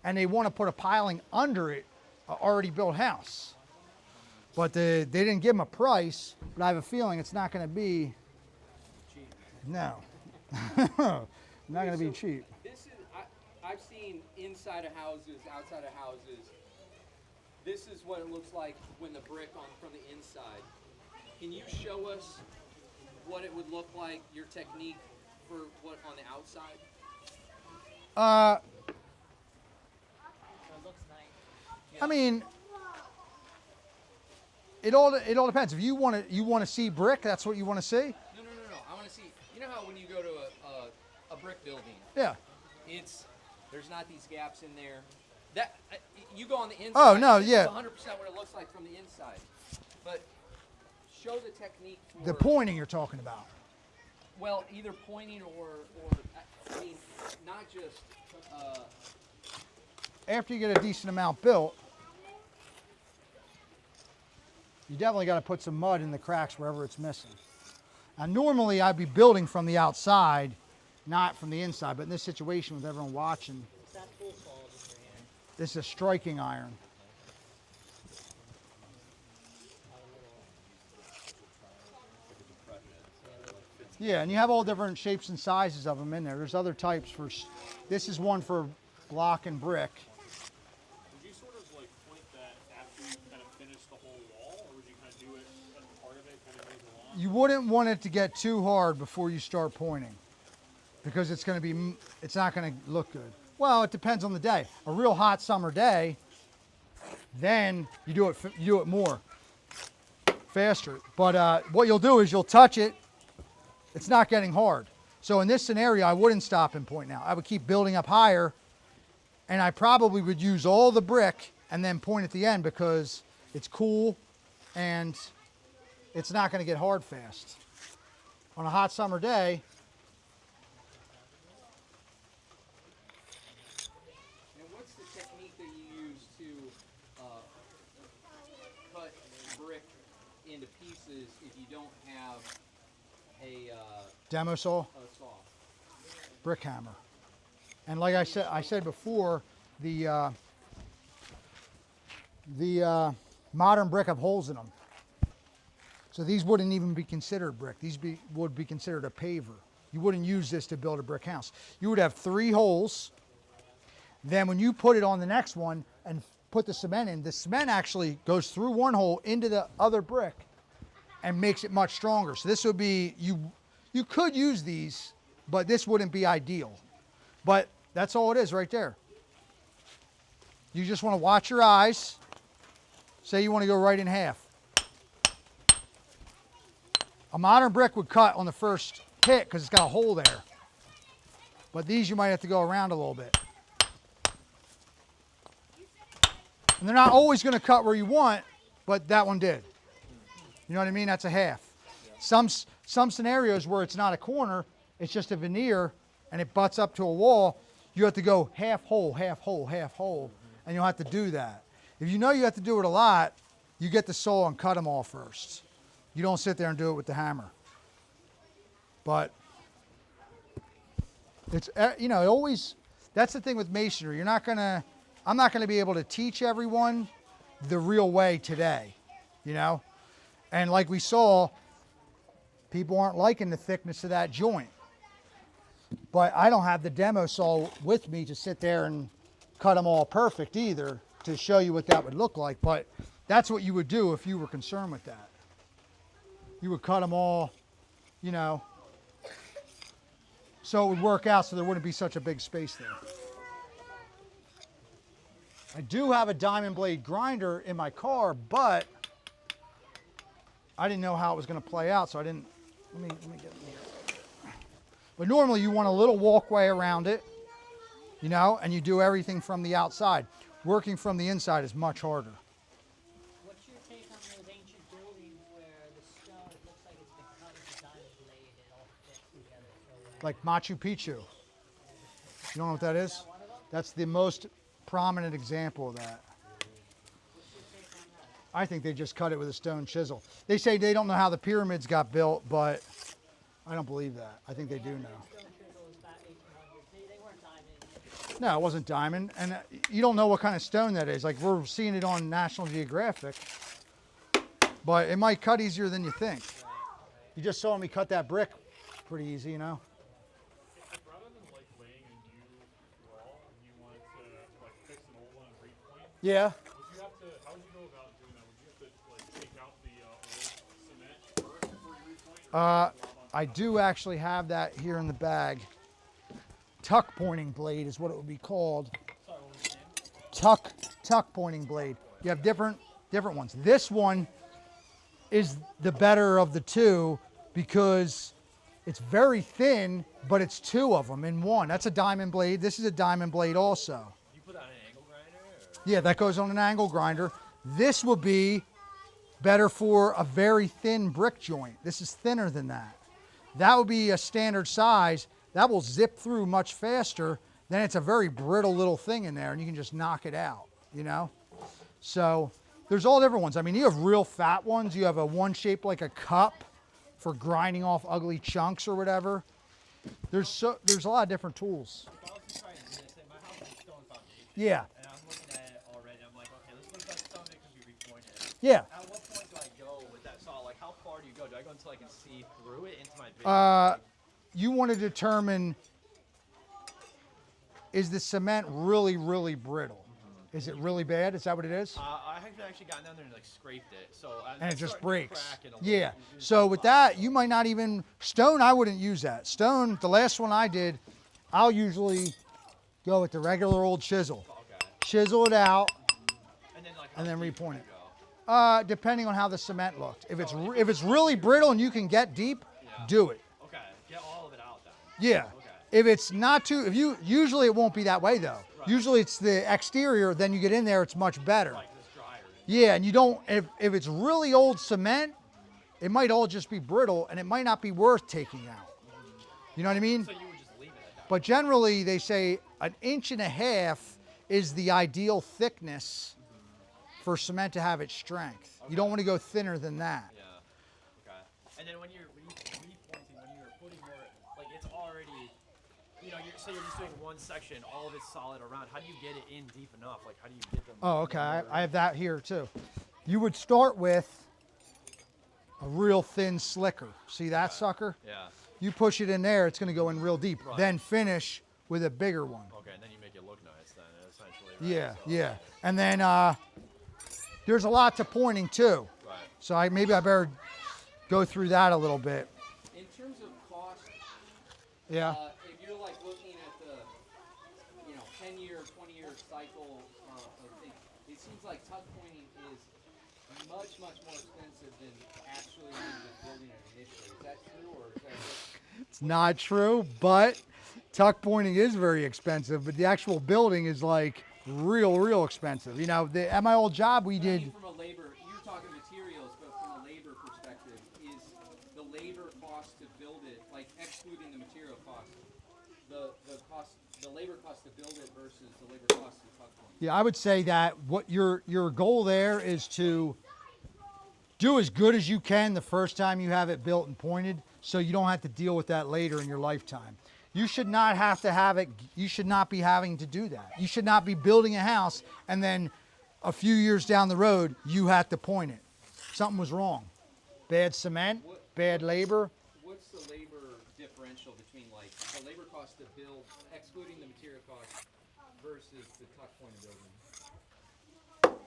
and they want to put a piling under it, an already built house. But they didn't give him a price, but I have a feeling it's not going to be cheap. No. Not going to be cheap. This is I've seen inside of houses, outside of houses. This is what it looks like when the brick on from the inside. Can you show us what it would look like, your technique for what on the outside? So it looks nice. I mean, it all depends. If you want to see brick, that's what you want to see. No. I want to see. You know how when you go to a brick building, Yeah. there's not these gaps in there. That you go on the inside. Oh, no, this yeah. is 100% what it looks like from the inside. But show the technique for The pointing you're talking about. Well, either pointing or I mean, not just. After you get a decent amount built, you definitely got to put some mud in the cracks wherever it's missing. Now, normally I'd be building from the outside, not from the inside, but in this situation with everyone watching, What's that tool called in your hand? this is a striking iron. Yeah, and you have all different shapes and sizes of them in there. There's other types for, this is one for block and brick. you wouldn't want it to get too hard before you start pointing, because it's not going to look good. Well, it depends on the day. A real hot summer day, then you do it more faster. But what you'll do is you'll touch it. It's not getting hard. So in this scenario, I wouldn't stop and point now. I would keep building up higher, and I probably would use all the brick and then point at the end, because it's cool and it's not going to get hard fast. On a hot summer day, and what's the technique that you use to cut brick into pieces if you don't have a demo saw, saw? brick hammer. And like I said before, the modern brick have holes in them. So these wouldn't even be considered brick. These would be considered a paver. You wouldn't use this to build a brick house. You would have 3 holes. Then when you put it on the next one and put the cement in, the cement actually goes through one hole into the other brick and makes it much stronger. So this would be, you could use these, but this wouldn't be ideal. But that's all it is right there. You just want to watch your eyes. Say you want to go right in half. A modern brick would cut on the first hit because it's got a hole there. But these you might have to go around a little bit. And they're not always going to cut where you want, but that one did. You know what I mean? That's a half. Some scenarios where it's not a corner, it's just a veneer and it butts up to a wall, you have to go half hole, half hole, half hole, and you'll have to do that. If you know you have to do it a lot, you get the saw and cut them all first. You don't sit there and do it with the hammer. But it's, you know, always, that's the thing with masonry. I'm not gonna be able to teach everyone the real way today, you know? And like we saw, people aren't liking the thickness of that joint. But I don't have the demo saw with me to sit there and cut them all perfect either to show you what that would look like. But that's what you would do if you were concerned with that. You would cut them all, you know, so it would work out so there wouldn't be such a big space there. I do have a diamond blade grinder in my car, but I didn't know how it was going to play out, so I didn't. Let me get it here. But normally you want a little walkway around it, you know, and you do everything from the outside. Working from the inside is much harder. What's your take on those ancient buildings where the stone, it looks like it's been cut with a diamond blade, it all fits together so well? Like Machu Picchu. You know what that is? That's the most prominent example of that. I think they just cut it with a stone chisel. They say they don't know how the pyramids got built, but I don't believe that. I think they do know. Stone chisel is about 1800s. They weren't diamond. No, it wasn't diamond. And you don't know what kind of stone that is. Like, we're seeing it on National Geographic, but it might cut easier than you think. You just saw me cut that brick pretty easy, you know? Rather than like laying a new wall and you wanted to like fix an old one and repoint, Yeah. how would you go about doing that? Would you have to like take out the old cement first before you repoint? I do actually have that here in the bag. Tuck pointing blade is what it would be called. Sorry, what was your name? Tuck pointing blade. You have different ones. This one is the better of the two because it's very thin, but it's 2 of them in one. That's a diamond blade. This is a diamond blade also. You put that on an angle grinder? Or? Yeah, that goes on an angle grinder. This would be better for a very thin brick joint. This is thinner than that. That would be a standard size. That will zip through much faster. Then it's a very brittle little thing in there and you can just knock it out, you know? So there's all different ones. I mean, you have real fat ones. You have a one shaped like a cup for grinding off ugly chunks or whatever. There's a lot of different tools. I was just trying to do this. My house is stone foundation. Yeah, And I'm looking at it already. I'm like, okay, let's look at that stone that can be repointed. yeah. At what point do I go with that saw? Like, how far do you go? Do I go until I can see through it into my vision? You want to determine, is the cement really, really brittle? Is it really bad? Is that what it is? I have actually gotten down there and like scraped it, so And it just starting to breaks. crack it a little. Yeah. It's So about with 5 that, you might not even stone. I wouldn't use that stone. The last one I did, I'll usually go with the regular old chisel. Okay. Chisel it out, And then like. and then how deep repoint would it. you go? Depending on how the cement looked. If it's really brittle and you can get deep, do it. Okay. Get all of it out then. Yeah. Okay. If it's not too, usually it won't be that way though. Right. Usually it's the exterior. Then you get in there, it's much better. Like this dryer. Yeah, and you don't. If it's really old cement, it might all just be brittle, and it might not be worth taking out. You know what I mean? So you would just leave it at that. But generally, they say 1.5 inches is the ideal thickness for cement to have its strength. You don't want to go thinner than that. Yeah. Okay. And then when you're repointing, when you're putting your, like it's already, you know, say you're just doing one section, all of it's solid around. How do you get it in deep enough? Like how do you get them? Oh, okay. I have that here too. You would start with a real thin slicker. See that sucker? Yeah. You push it in there, it's going to go in real deep. Right. Then finish with a bigger one. Okay, and then you make it look nice then, essentially. Right? Yeah, So- yeah. And then there's a lot to pointing too. Right. So maybe I better go through that a little bit. In terms of cost, Yeah. if you're like looking at the, 10-year, 20-year cycle of things, it seems like tuck pointing is much, much more expensive than actually just building it initially. Is that true, or is that just... It's not true, but tuck pointing is very expensive, but the actual building is like real expensive. You know, at my old job we I did, mean, from a labor, you're talking materials, but from a labor perspective, is the labor cost to build it, like excluding the material cost, the labor cost to build it versus the labor cost to tuck point? yeah, I would say that what your goal there is to do as good as you can the first time you have it built and pointed, so you don't have to deal with that later in your lifetime. You should not have to have it, you should not be having to do that. You should not be building a house and then a few years down the road, you have to point it. Something was wrong. Bad cement, bad labor. What's the labor differential between like the labor cost to build, excluding the material cost, versus the tuck point of building?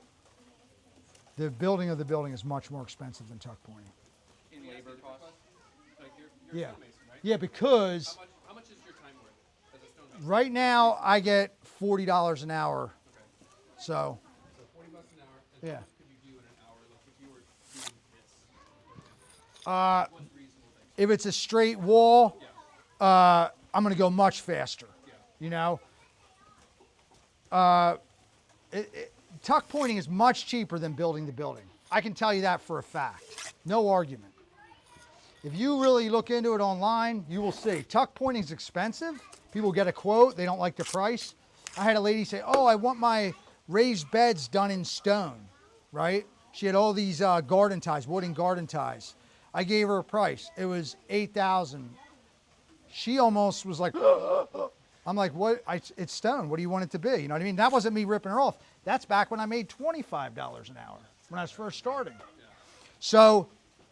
The building of the building is much more expensive than tuck pointing. In labor cost? Like you're Yeah. a stonemason, right? Yeah, because How much is your time worth as a stonemason? right now I get $40 an hour. Okay. So, So $40 an hour. And Yeah. how much could you do in an hour? Like if you were doing this, uh, what's reasonable things? if it's a straight wall, Yeah. I'm going to go much faster. Yeah. You know, tuck pointing is much cheaper than building the building. I can tell you that for a fact. No argument. If you really look into it online, you will see. Tuck pointing is expensive. People get a quote, they don't like the price. I had a lady say, "Oh, I want my raised beds done in stone," right? She had all these garden ties, wooden garden ties. I gave her a price. It was $8,000. She almost was like, I'm like, what? It's stone. What do you want it to be? You know what I mean? That wasn't me ripping her off. That's back when I made $25 an hour when I was first starting. So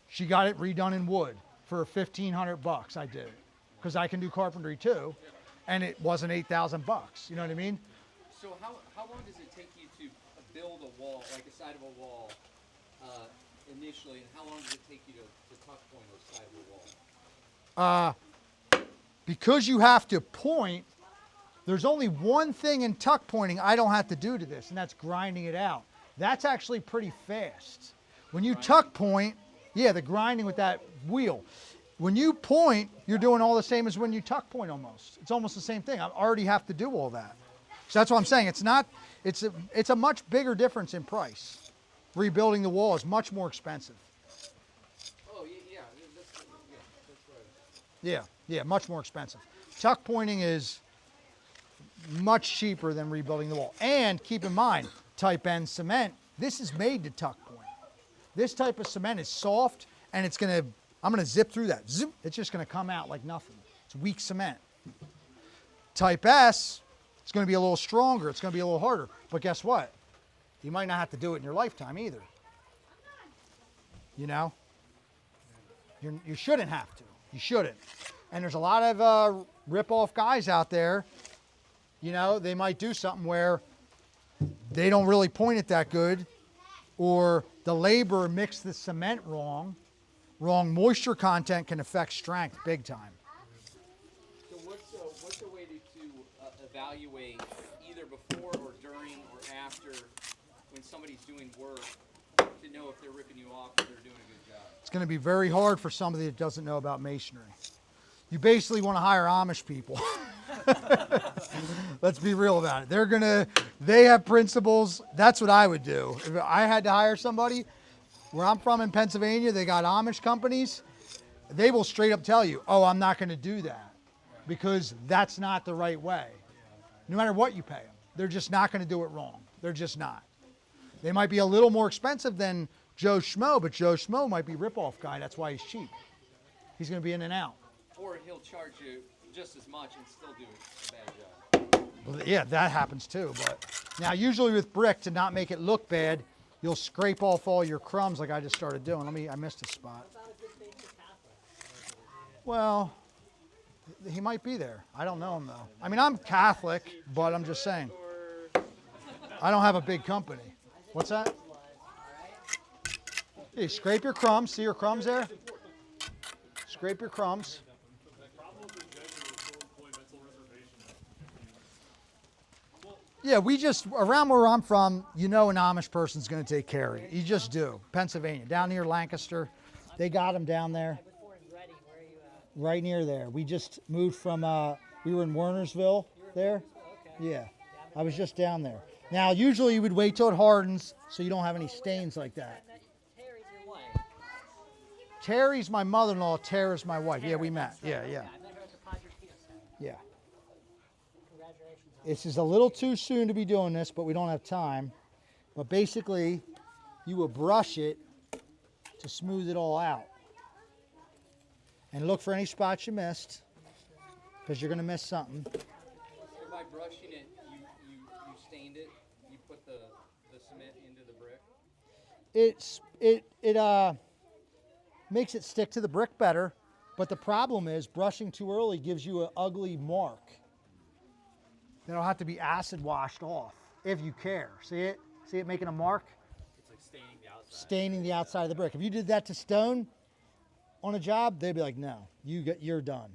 she got it redone in wood for $1,500. I did it because I can do carpentry too, and it wasn't $8,000. You know what I mean? So how long does it take you to build a wall, like a side of a wall, initially, and how long does it take you to tuck point a side of a wall? Because you have to point, there's only one thing in tuck pointing I don't have to do to this, and that's grinding it out. That's actually pretty fast. When you tuck point, yeah, the grinding with that wheel. When you point, you're doing all the same as when you tuck point almost. It's almost the same thing. I already have to do all that. So that's what I'm saying. It's a much bigger difference in price. Rebuilding the wall is much more expensive. Oh, yeah, that's right. Yeah, much more expensive. Tuck pointing is much cheaper than rebuilding the wall. And keep in mind, type N cement, this is made to tuck point. This type of cement is soft, and I'm gonna zip through that. Zip, it's just gonna come out like nothing. It's weak cement. Type S, it's gonna be a little stronger, it's gonna be a little harder. But guess what? You might not have to do it in your lifetime either. You know? You shouldn't have to. You shouldn't. And there's a lot of rip-off guys out there, you know, they might do something where they don't really point it that good, or the labor mixed the cement wrong. Wrong moisture content can affect strength big time. So what's a way to evaluate either before or during or after when somebody's doing work to know if they're ripping you off or they're doing a good job? It's going to be very hard for somebody that doesn't know about masonry. You basically want to hire Amish people. Let's be real about it. They have principles. That's what I would do. If I had to hire somebody, where I'm from in Pennsylvania, they got Amish companies. They will straight up tell you, oh, I'm not going to do that because that's not the right way. No matter what you pay them, they're just not going to do it wrong. They're just not. They might be a little more expensive than Joe Schmo, but Joe Schmo might be rip-off guy. That's why he's cheap. He's going to be in and out. Or he'll charge you just as much and still do a bad job. Well, yeah, that happens too. But now, usually with brick, to not make it look bad, you'll scrape off all your crumbs like I just started doing. I missed a spot. Well, he might be there. I don't know him though. I mean, I'm Catholic, but I'm just saying. I don't have a big company. What's that? Hey, scrape your crumbs. See your crumbs there? Scrape your crumbs. Yeah, around where I'm from, an Amish person's going to take care of you. You just do. Pennsylvania, down near Lancaster. They got them down there. Right near there. We just moved from, we were in Wernersville there. Yeah, I was just down there. Now, usually you would wait till it hardens so you don't have any stains like that. Terry's your wife. Terry's my mother-in-law. Tara's my wife. Yeah, we met. Yeah. I met her at the Padre Pio Center. Yeah. Congratulations. This is a little too soon to be doing this, but we don't have time. But basically, you will brush it to smooth it all out. And look for any spots you missed, because you're going to miss something. So by brushing it, you stained it, you put the cement into the brick? It makes it stick to the brick better, but the problem is brushing too early gives you an ugly mark that'll have to be acid washed off if you care. See it? See it making a mark? It's like staining the outside. Staining the outside of the brick. If you did that to stone on a job, they'd be like, no, you're done.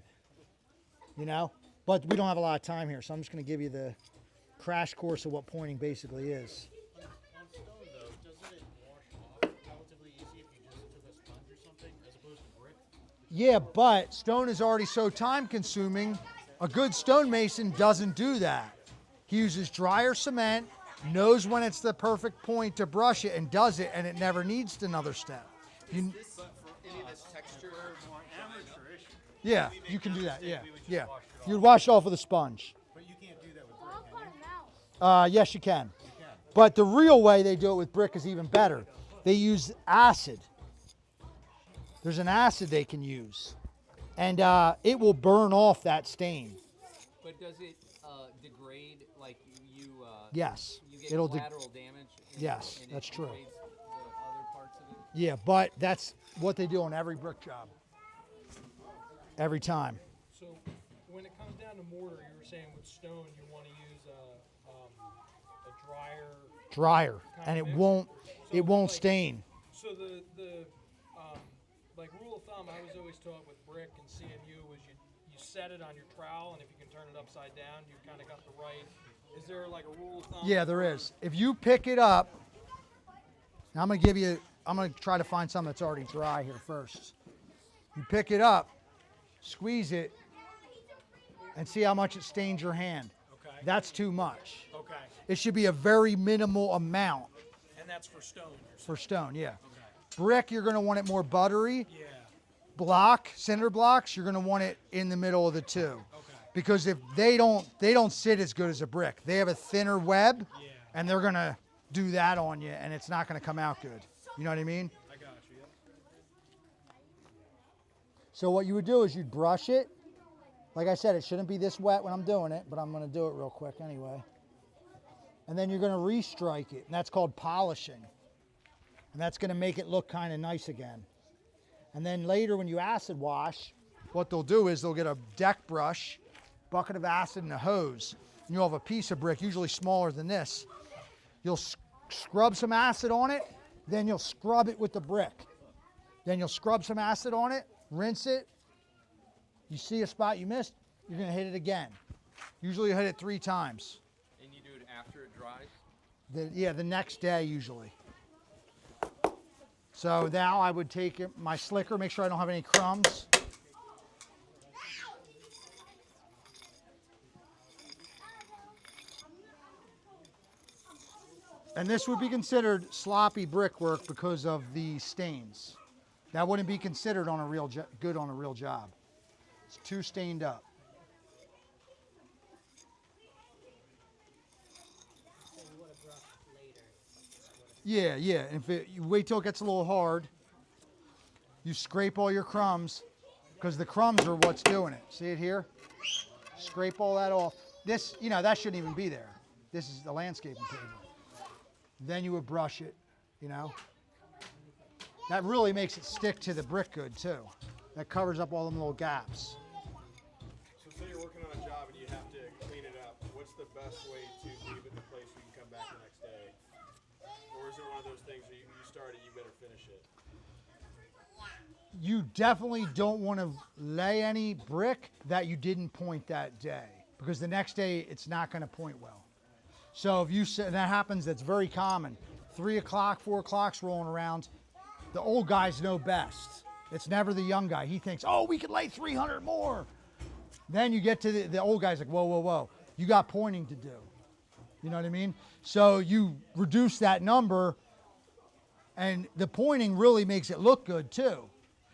But we don't have a lot of time here, so I'm just going to give you the crash course of what pointing basically is. On stone, though, doesn't it wash off relatively easy if you just took a sponge or something as opposed to brick? Yeah, but stone is already so time consuming. A good stonemason doesn't do that. He uses drier cement, knows when it's the perfect point to brush it, and does it, and it never needs another step. But for any of this texture, amateurish. Yeah, you can do that. Yeah. You'd wash it off with a sponge. But you can't do that with Well, brick, I'll can put you? a mouse. Yes, you can. But the real way they do it with brick is even better. They use acid. There's an acid they can use, and it will burn off that stain. But does it degrade, like Yes, you get it'll. collateral damage? Yes, and that's it true. degrades the other parts of it? Yeah, but that's what they do on every brick job. Every time. So when it comes down to mortar, you were saying with stone, you want to use a drier. Drier, and it won't stain. So the like rule of thumb I was always taught with brick and CMU was you set it on your trowel, and if you can turn it upside down, you kind of got the right. Is there like a rule of thumb? Yeah, there is. If you pick it up, now I'm gonna try to find something that's already dry here first. You pick it up, squeeze it, and see how much it stains your hand. Okay. That's too much. Okay. It should be a very minimal amount And that's for stone. You're saying. for stone, yeah. Okay. Brick, you're gonna want it more buttery. Yeah. Block, cinder blocks, you're gonna want it in the middle of the two. Okay. Because if they don't sit as good as a brick. They have a thinner web, Yeah. and they're gonna do that on you, and it's not gonna come out good. You know what I mean? I got you. Yep. So what you would do is you'd brush it. Like I said, it shouldn't be this wet when I'm doing it, but I'm gonna do it real quick anyway. And then you're gonna restrike it, and that's called polishing. And that's gonna make it look kind of nice again. And then later when you acid wash, what they'll do is they'll get a deck brush, bucket of acid, and a hose. And you'll have a piece of brick, usually smaller than this. You'll scrub some acid on it, then you'll scrub it with the brick. Then you'll scrub some acid on it, rinse it. You see a spot you missed, you're gonna hit it again. Usually you hit it 3 times. And you do it after it dries? The next day usually. So now I would take my slicker, make sure I don't have any crumbs. And this would be considered sloppy brickwork because of the stains. That wouldn't be considered on a real good on a real job. It's too stained up. Yeah. If you wait till it gets a little hard, you scrape all your crumbs because the crumbs are what's doing it. See it here? Scrape all that off. This, that shouldn't even be there. This is the landscaping table. Then you would brush it, That really makes it stick to the brick good too. That covers up all them little gaps. So say you're working on a job and you have to clean it up. What's the best way to leave it in a place where you can come back the next day? Or is it one of those things where you start it, you better finish it? You definitely don't want to lay any brick that you didn't point that day, because the next day it's not going to point well. So if you say that happens, that's very common. 3 o'clock, 4 o'clock's rolling around. The old guys know best. It's never the young guy. He thinks, oh, we could lay 300 more. Then you get to the old guy's like, whoa. You got pointing to do. You know what I mean? So you reduce that number, and the pointing really makes it look good too.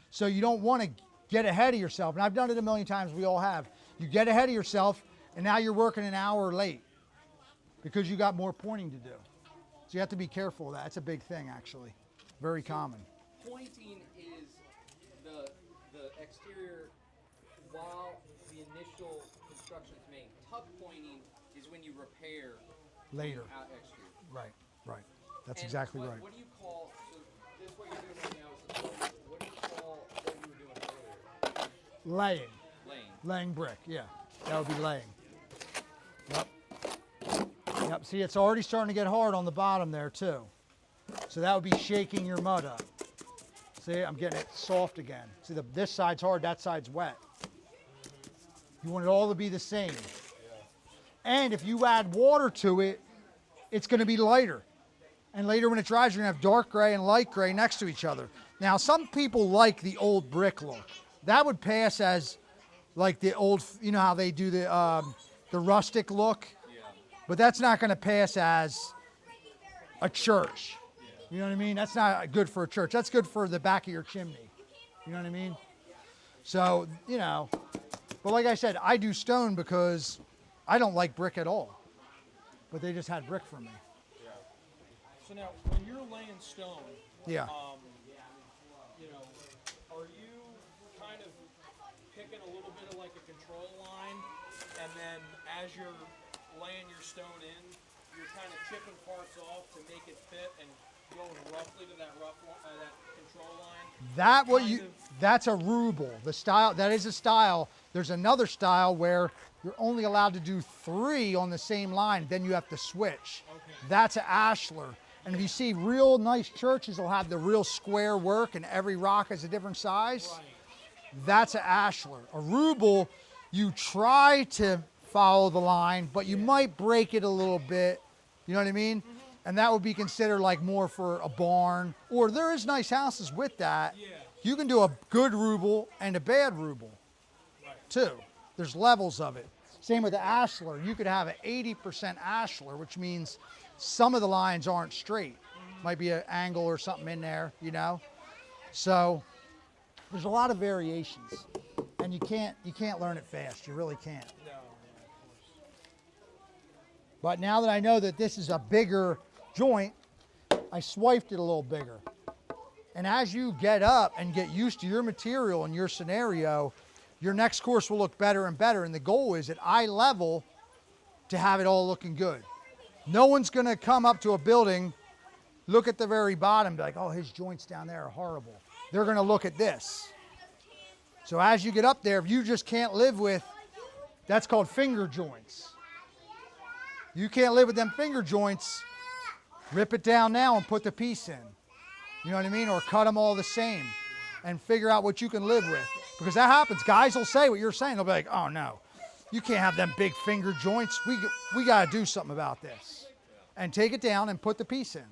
So you don't want to get ahead of yourself. And I've done it a million times. We all have. You get ahead of yourself, and now you're working an hour late because you got more pointing to do. So you have to be careful of that. It's a big thing, actually. Very common. Pointing is the exterior while the initial construction is made. Tuck pointing is when you repair Later. Exterior. Right. That's And exactly right. What do you call, so this what you're doing right now is, what do you call what you were doing earlier? Laying brick, yeah. That would be laying. Yep, see, it's already starting to get hard on the bottom there too. So that would be shaking your mud up. See, I'm getting it soft again. See, this side's hard, that side's wet. You want it all to be the same. And if you add water to it, it's going to be lighter. And later when it dries, you're going to have dark gray and light gray next to each other. Now, some people like the old brick look. That would pass as like the old, you know how they do the rustic look? But that's not going to pass as a church. You know what I mean? That's not good for a church. That's good for the back of your chimney. You know what I mean? So, but like I said, I do stone because I don't like brick at all. But they just had brick for me. So now, when you're laying stone, Yeah. Are you kind of picking a little bit of like a control line, and then as you're laying your stone in, you're kind of chipping parts off to make it fit and going roughly to that control line? That's a ruble. The style, that is a style. There's another style where you're only allowed to do 3 on the same line, then you have to switch. Okay. That's an ashlar. And if you see real nice churches will have the real square work and every rock is a different size. Right. That's an ashlar. A ruble, you try to follow the line, but you might break it a little bit. You know what I mean? Mm-hmm. And that would be considered like more for a barn. Or there is nice houses with that. Yeah. You can do a good ruble and a bad ruble, too. There's levels of it. Same with the ashlar. You could have an 80% ashlar, which means some of the lines aren't straight. Might be an angle or something in there, So there's a lot of variations, and you can't learn it fast. You really can't. No. But now that I know that this is a bigger joint, I swiped it a little bigger. And as you get up and get used to your material and your scenario, your next course will look better and better. And the goal is at eye level to have it all looking good. No one's going to come up to a building, look at the very bottom, be like, oh, his joints down there are horrible. They're going to look at this. So as you get up there, if you just can't live with, that's called finger joints. You can't live with them finger joints, Rip it down now and put the piece in. You know what I mean? Or cut them all the same and figure out what you can live with. Because that happens. Guys will say what you're saying. They'll be like, oh no, you can't have them big finger joints. We got to do something about this. And take it down and put the piece in.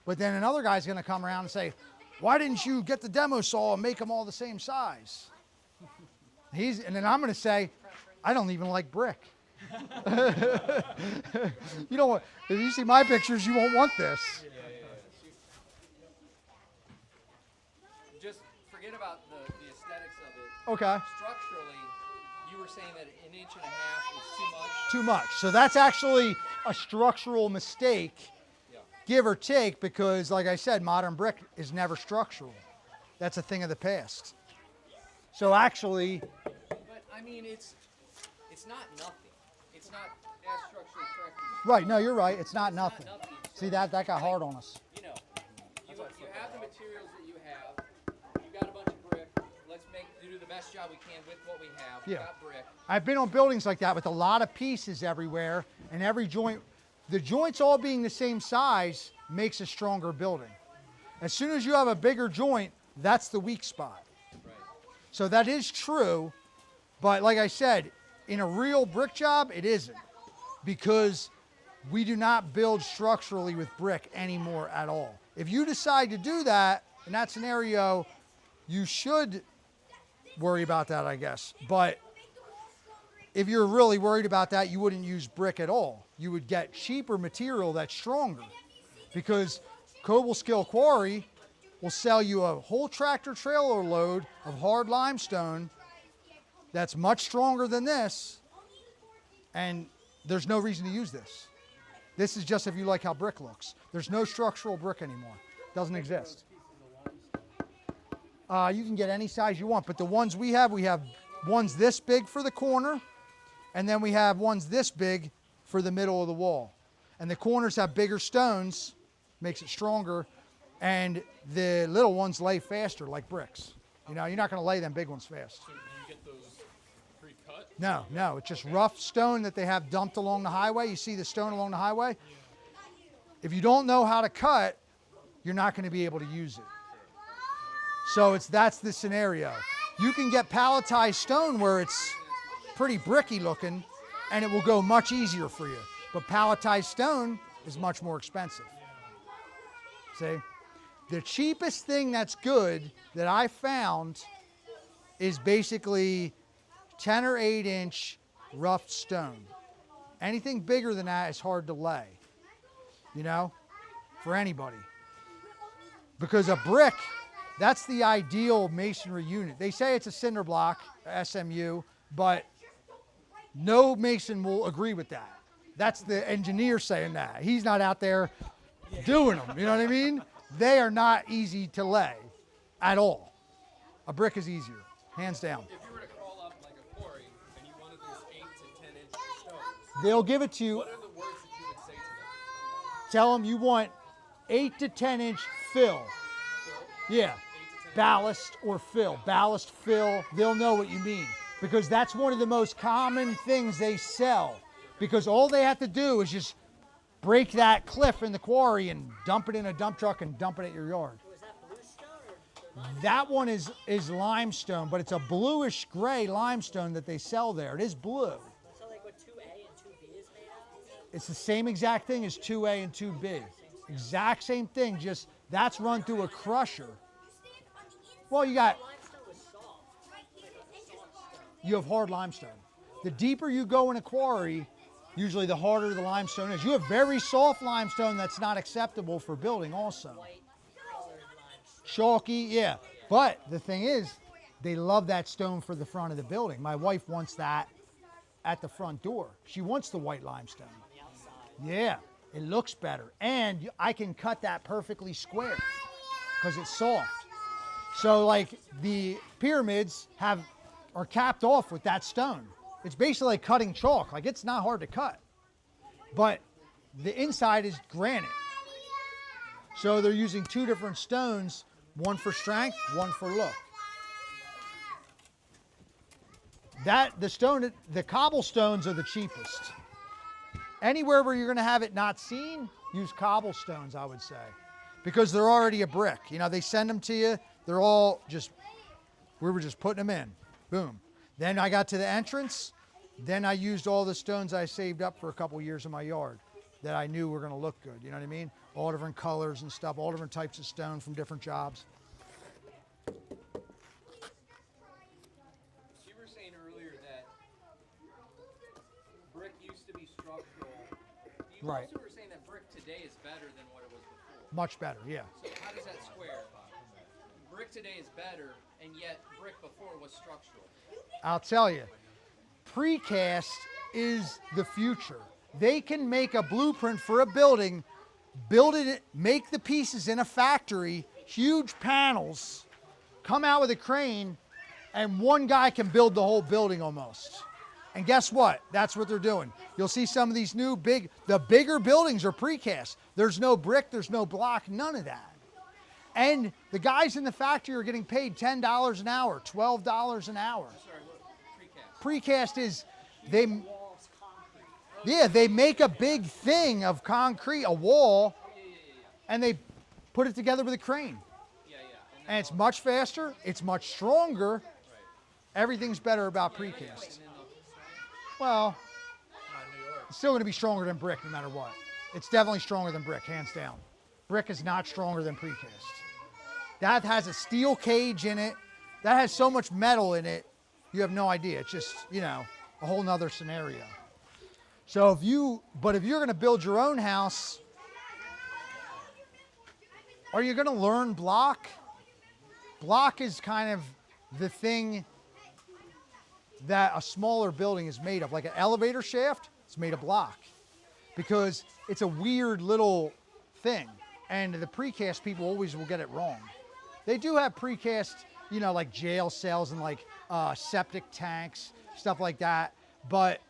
But then another guy's going to come around and say, why didn't you get the demo saw and make them all the same size? And then I'm going to say, I don't even like brick. You don't want, if you see my pictures, you won't want this. Just forget about the aesthetics of it. Okay. Structurally, you were saying that 1.5 inches is too much. Too much. So that's actually a structural mistake, give or take, because like I said, modern brick is never structural. That's a thing of the past. So actually, But I mean, it's not nothing. It's not as structurally correct. right, no, you're right. It's not nothing. Nothing. See, that got hard on us. You know, you have the materials that you have. You got a bunch of brick. Let's do the best job we can with what we have. We Yeah. got brick. I've been on buildings like that with a lot of pieces everywhere, and every joint, the joints all being the same size makes a stronger building. As soon as you have a bigger joint, that's the weak spot. Right. So that is true, but like I said, in a real brick job, it isn't, because we do not build structurally with brick anymore at all. If you decide to do that, in that scenario, you should worry about that, I guess. But if you're really worried about that, you wouldn't use brick at all. You would get cheaper material that's stronger, because Cobleskill Quarry will sell you a whole tractor trailer load of hard limestone that's much stronger than this, and there's no reason to use this. This is just if you like how brick looks. There's no structural brick anymore. Doesn't exist. You can get any size you want, but the ones we have ones this big for the corner, and then we have ones this big for the middle of the wall. And the corners have bigger stones, makes it stronger, and the little ones lay faster like bricks. You know, you're not going to lay them big ones fast. So do you get those pre-cut? No, it's just rough stone that they have dumped along the highway. You see the stone along the highway? If you don't know how to cut, you're not going to be able to use it. So that's the scenario. You can get palletized stone where it's pretty bricky looking, and it will go much easier for you. But palletized stone is much more expensive. See? The cheapest thing that's good that I found is basically 10 or 8 inch rough stone. Anything bigger than that is hard to lay, you know, for anybody. Because a brick, that's the ideal masonry unit. They say it's a cinder block, SMU, but no mason will agree with that. That's the engineer saying that. He's not out there doing them, you know what I mean? They are not easy to lay at all. A brick is easier, hands down. If you were to call up like a quarry and you wanted this 8 to 10 inch stones, They'll give it to you. what are the words that you would say to them? Tell them you want 8 to 10 inch fill. Yeah, ballast or fill. Ballast, fill, they'll know what you mean. Because that's one of the most common things they sell. Because all they have to do is just break that cliff in the quarry and dump it in a dump truck and dump it at your yard. Was that blue stone or limestone? That one is limestone, but it's a bluish gray limestone that they sell there. It is blue. So like what 2A and 2B is made of? It's the same exact thing as 2A and 2B. Exact same thing, just that's run through a crusher. Well, you got, Limestone was soft. Like a soft stone. you have hard limestone. The deeper you go in a quarry, usually the harder the limestone is. You have very soft limestone that's not acceptable for building also. White colored limestone. Chalky, yeah. But the thing is, they love that stone for the front of the building. My wife wants that at the front door. She wants the white limestone. On the outside. Yeah, it looks better. And I can cut that perfectly square because it's soft. So like the pyramids are capped off with that stone. It's basically like cutting chalk. Like it's not hard to cut. But the inside is granite. So they're using 2 different stones, one for strength, one for look. The cobblestones are the cheapest. Anywhere where you're going to have it not seen, use cobblestones, I would say, because they're already a brick. You know, they send them to you. They're all just, we were just putting them in. Boom. Then I got to the entrance. Then I used all the stones I saved up for a couple years in my yard that I knew were going to look good. You know what I mean? All different colors and stuff, all different types of stone from different jobs. You were saying earlier that brick used to be structural. You Right. also were saying that brick today is better than what it was before. Much better, yeah. So how does that square? Brick today is better, and yet brick before was structural. I'll tell you, precast is the future. They can make a blueprint for a building, build it, make the pieces in a factory, huge panels, come out with a crane, and one guy can build the whole building almost. And guess what? That's what they're doing. You'll see some of these new the bigger buildings are precast. There's no brick, there's no block, none of that. And the guys in the factory are getting paid $10 an hour, $12 an hour. Sorry, what precast? Precast is, they make a big thing of concrete, a wall, and they put it together with a crane. Yeah. And it's much faster, it's much stronger. Everything's better about precast. Well, it's still going to be stronger than brick no matter what. It's definitely stronger than brick, hands down. Brick is not stronger than precast. That has a steel cage in it. That has so much metal in it, you have no idea. It's just, you know, a whole nother scenario. So if you're going to build your own house, are you going to learn block? Block is kind of the thing that a smaller building is made of. Like an elevator shaft, it's made of block because it's a weird little thing. And the precast people always will get it wrong. They do have precast, you know, like jail cells and like septic tanks, stuff like that. But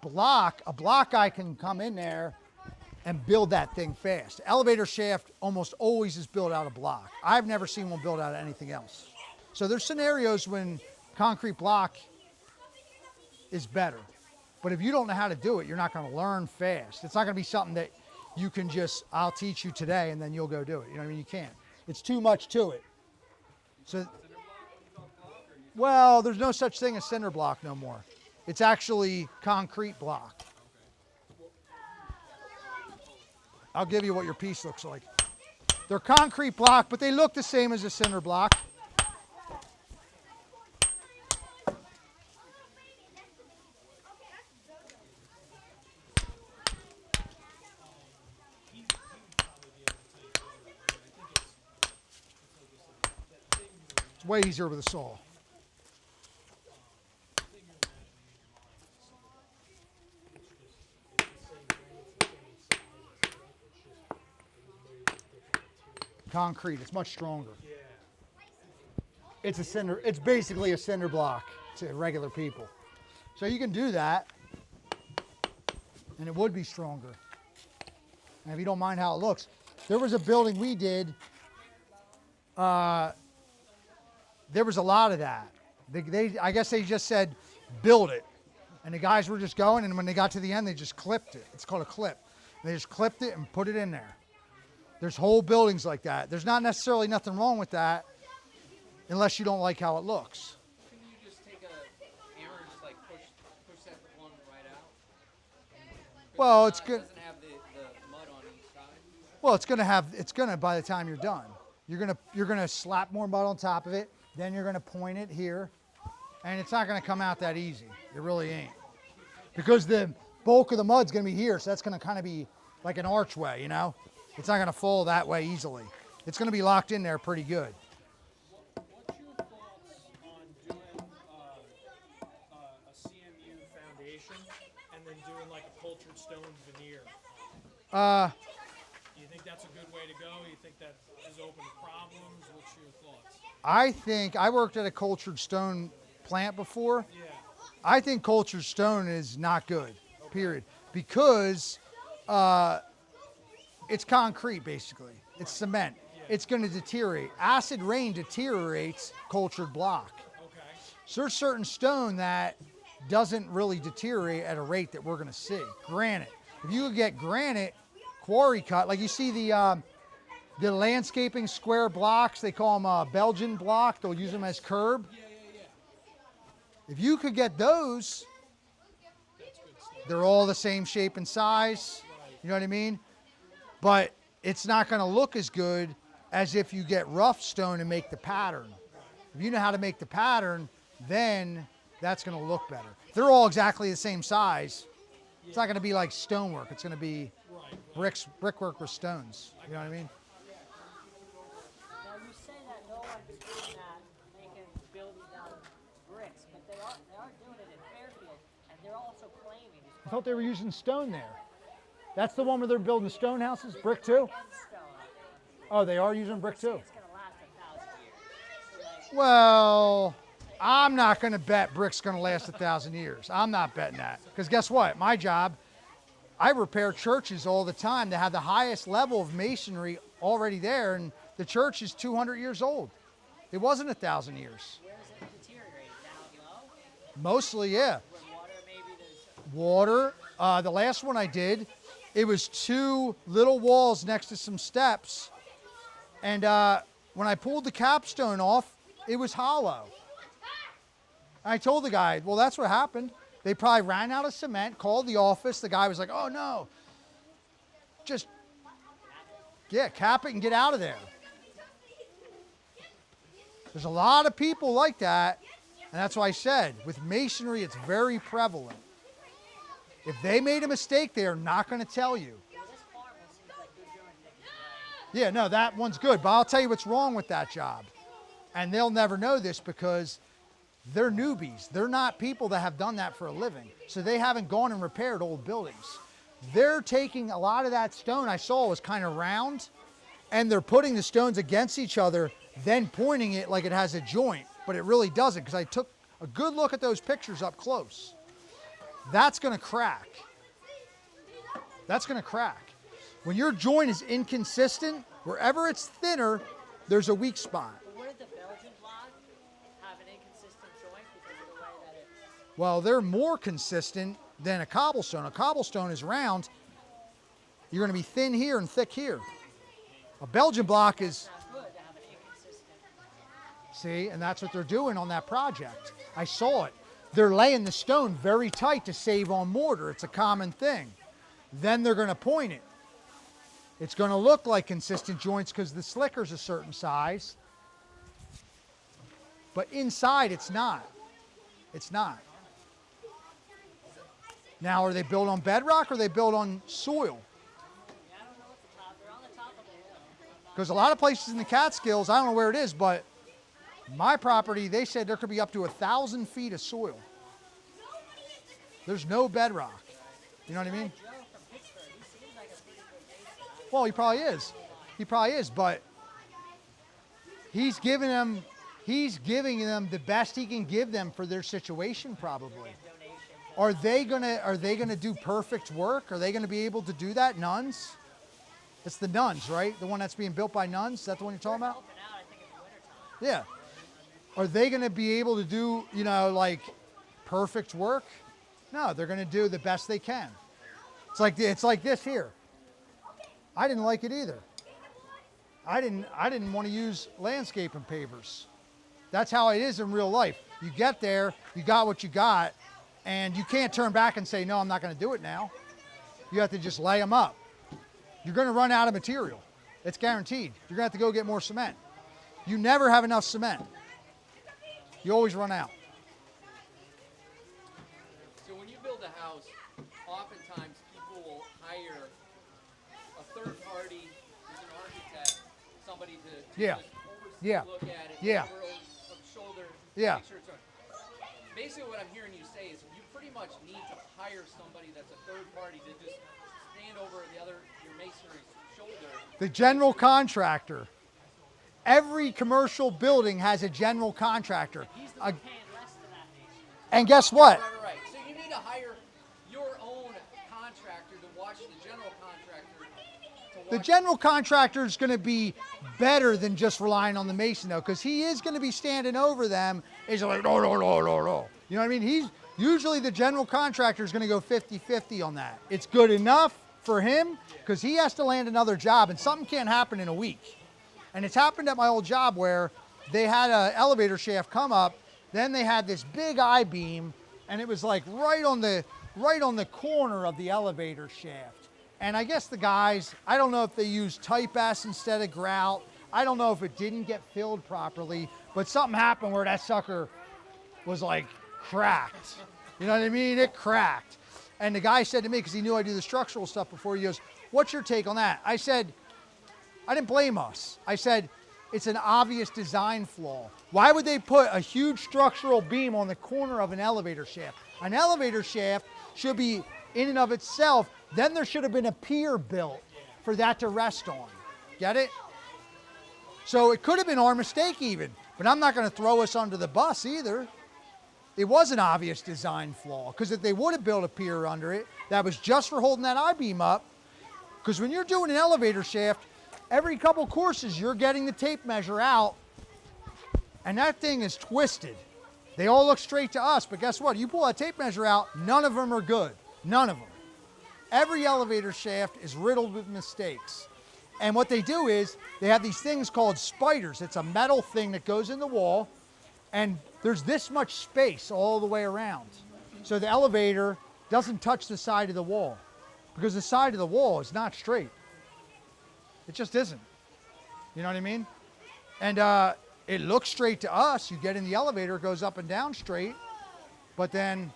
a block guy can come in there and build that thing fast. Elevator shaft almost always is built out of block. I've never seen one built out of anything else. So there's scenarios when concrete block is better. But if you don't know how to do it, you're not going to learn fast. It's not going to be something that you can just, I'll teach you today and then you'll go do it. You know what I mean? You can't. It's too much to it. So, well, there's no such thing as cinder block no more. It's actually concrete block. I'll give you what your piece looks like. They're concrete block, but they look the same as a cinder block. It's way easier with a saw. Concrete, it's much stronger. It's a cinder, it's basically a cinder block to regular people. So you can do that and it would be stronger. And if you don't mind how it looks, there was a building we did, there was a lot of that. I guess they just said, build it. And the guys were just going, and when they got to the end, they just clipped it. It's called a clip. They just clipped it and put it in there. There's whole buildings like that. There's not necessarily nothing wrong with that unless you don't like how it looks. Can you just take a hammer and just like push that one right out? Well, it's good. It doesn't have the mud on each side. Well, it's gonna by the time you're done. You're gonna slap more mud on top of it, then you're gonna point it here, and it's not gonna come out that easy. It really ain't. Because the bulk of the mud's gonna be here, so that's gonna kind of be like an archway, you know? It's not gonna fall that way easily. It's gonna be locked in there pretty good. What's your thoughts on doing a CMU foundation and then doing like a cultured stone veneer? Do you think that's a good way to go? You think that is open to problems? What's your thoughts? I worked at a cultured stone plant before. Yeah. I think cultured stone is not good, period. Because it's concrete, basically. It's cement. It's going to deteriorate. Acid rain deteriorates cultured block. Okay. So there's certain stone that doesn't really deteriorate at a rate that we're going to see. Granite. If you could get granite quarry cut, like you see the landscaping square blocks, they call them Belgian block. They'll use them as curb. If you could get those, they're all the same shape and size. You know what I mean? But it's not going to look as good as if you get rough stone and make the pattern. If you know how to make the pattern, then that's going to look better. If they're all exactly the same size, it's not going to be like stonework. It's going to be brickwork with stones. You know what I mean? Now you say that no one's doing that, making buildings out of bricks, but they are doing it in Fairfield, and they're also claiming. I thought they were using stone there. That's the one where they're building stone houses, brick too? Oh, they are using brick too? It's gonna last 1,000 years. Well, I'm not going to bet brick's going to last 1,000 years. I'm not betting that. Because guess what? My job, I repair churches all the time that have the highest level of masonry already there, and the church is 200 years old. It wasn't 1,000 years. Where is it deteriorating? Down low? Mostly, yeah. Where water maybe there's Water. The last one I did, it was 2 little walls next to some steps. And when I pulled the capstone off, it was hollow. I told the guy, well, that's what happened. They probably ran out of cement, called the office. The guy was like, oh, no. Just, yeah, cap it and get out of there. There's a lot of people like that. And that's why I said, with masonry, it's very prevalent. If they made a mistake, they are not going to tell you. this farm seems like they're doing things right. Yeah, no, that one's good. But I'll tell you what's wrong with that job. And they'll never know this because they're newbies. They're not people that have done that for a living. So they haven't gone and repaired old buildings. They're taking a lot of that stone I saw was kind of round, and they're putting the stones against each other, then pointing it like it has a joint, but it really doesn't, because I took a good look at those pictures up close. That's going to crack. That's going to crack. When your joint is inconsistent, wherever it's thinner, there's a weak spot. But wouldn't the Belgian block have an inconsistent joint because of the way that it? Well, they're more consistent than a cobblestone. A cobblestone is round. You're going to be thin here and thick here. A Belgian block is, Not good to have an inconsistent. see, and that's what they're doing on that project. I saw it. They're laying the stone very tight to save on mortar. It's a common thing. Then they're going to point it. It's going to look like consistent joints because the slicker's a certain size. But inside, it's not. It's not. Now, are they built on bedrock or are they built on soil? Yeah, I don't know what the top. They're on the top of the hill. Because a lot of places in the Catskills, I don't know where it is, but my property, they said there could be up to 1,000 feet of soil. There's no bedrock. You know what I mean? Joe from Pittsburgh, he seems like a pretty good mason. Well, he probably is. He probably is, but he's giving them the best he can give them for their situation, probably. Are they gonna do perfect work? Are they gonna be able to do that? Nuns? It's the nuns, right? The one that's being built by nuns? Is that the one you're talking about? Helping out, I think, in the wintertime. Yeah. Are they gonna be able to do, like perfect work? No, they're gonna do the best they can. It's like this here. I didn't like it either. I didn't want to use landscaping pavers. That's how it is in real life. You get there, you got what you got, and you can't turn back and say, no, I'm not going to do it now. You have to just lay them up. You're going to run out of material. It's guaranteed. You're going to have to go get more cement. You never have enough cement. You always run out. So when you build a house, oftentimes people will hire a third party, who's an architect, somebody to Yeah. just Yeah. look at it, Yeah. over a shoulder, Yeah. make sure it's on. Basically what I'm hearing you say is you pretty much need to hire somebody that's a third party to just stand over your masonry's shoulder. The general contractor. Every commercial building has a general contractor. He's the one paying less to that mason. And guess what? Right. So you need to hire your own contractor to watch the general contractor. The general contractor is going to be better than just relying on the mason, though, because he is going to be standing over them. He's like, no. You know what I mean? Usually the general contractor is going to go 50-50 on that. It's good enough for him because he has to land another job and something can't happen in a week. And it's happened at my old job where they had an elevator shaft come up, then they had this big I-beam, and it was like right on the corner of the elevator shaft. And I guess the guys, I don't know if they used type S instead of grout. I don't know if it didn't get filled properly, but something happened where that sucker was like cracked. You know what I mean? It cracked. And the guy said to me, because he knew I do the structural stuff before, he goes, "What's your take on that?" I said, I didn't blame us. I said, it's an obvious design flaw. Why would they put a huge structural beam on the corner of an elevator shaft? An elevator shaft should be in and of itself, then there should have been a pier built for that to rest on. Get it? So it could have been our mistake even, but I'm not going to throw us under the bus either. It was an obvious design flaw, because if they would have built a pier under it, that was just for holding that I-beam up, because when you're doing an elevator shaft, every couple courses you're getting the tape measure out, and that thing is twisted. They all look straight to us, but guess what? You pull that tape measure out, none of them are good. None of them. Every elevator shaft is riddled with mistakes. And what they do is, they have these things called spiders. It's a metal thing that goes in the wall, and there's this much space all the way around. So the elevator doesn't touch the side of the wall, because the side of the wall is not straight. It just isn't. You know what I mean? And it looks straight to us. You get in the elevator, it goes up and down straight, but then...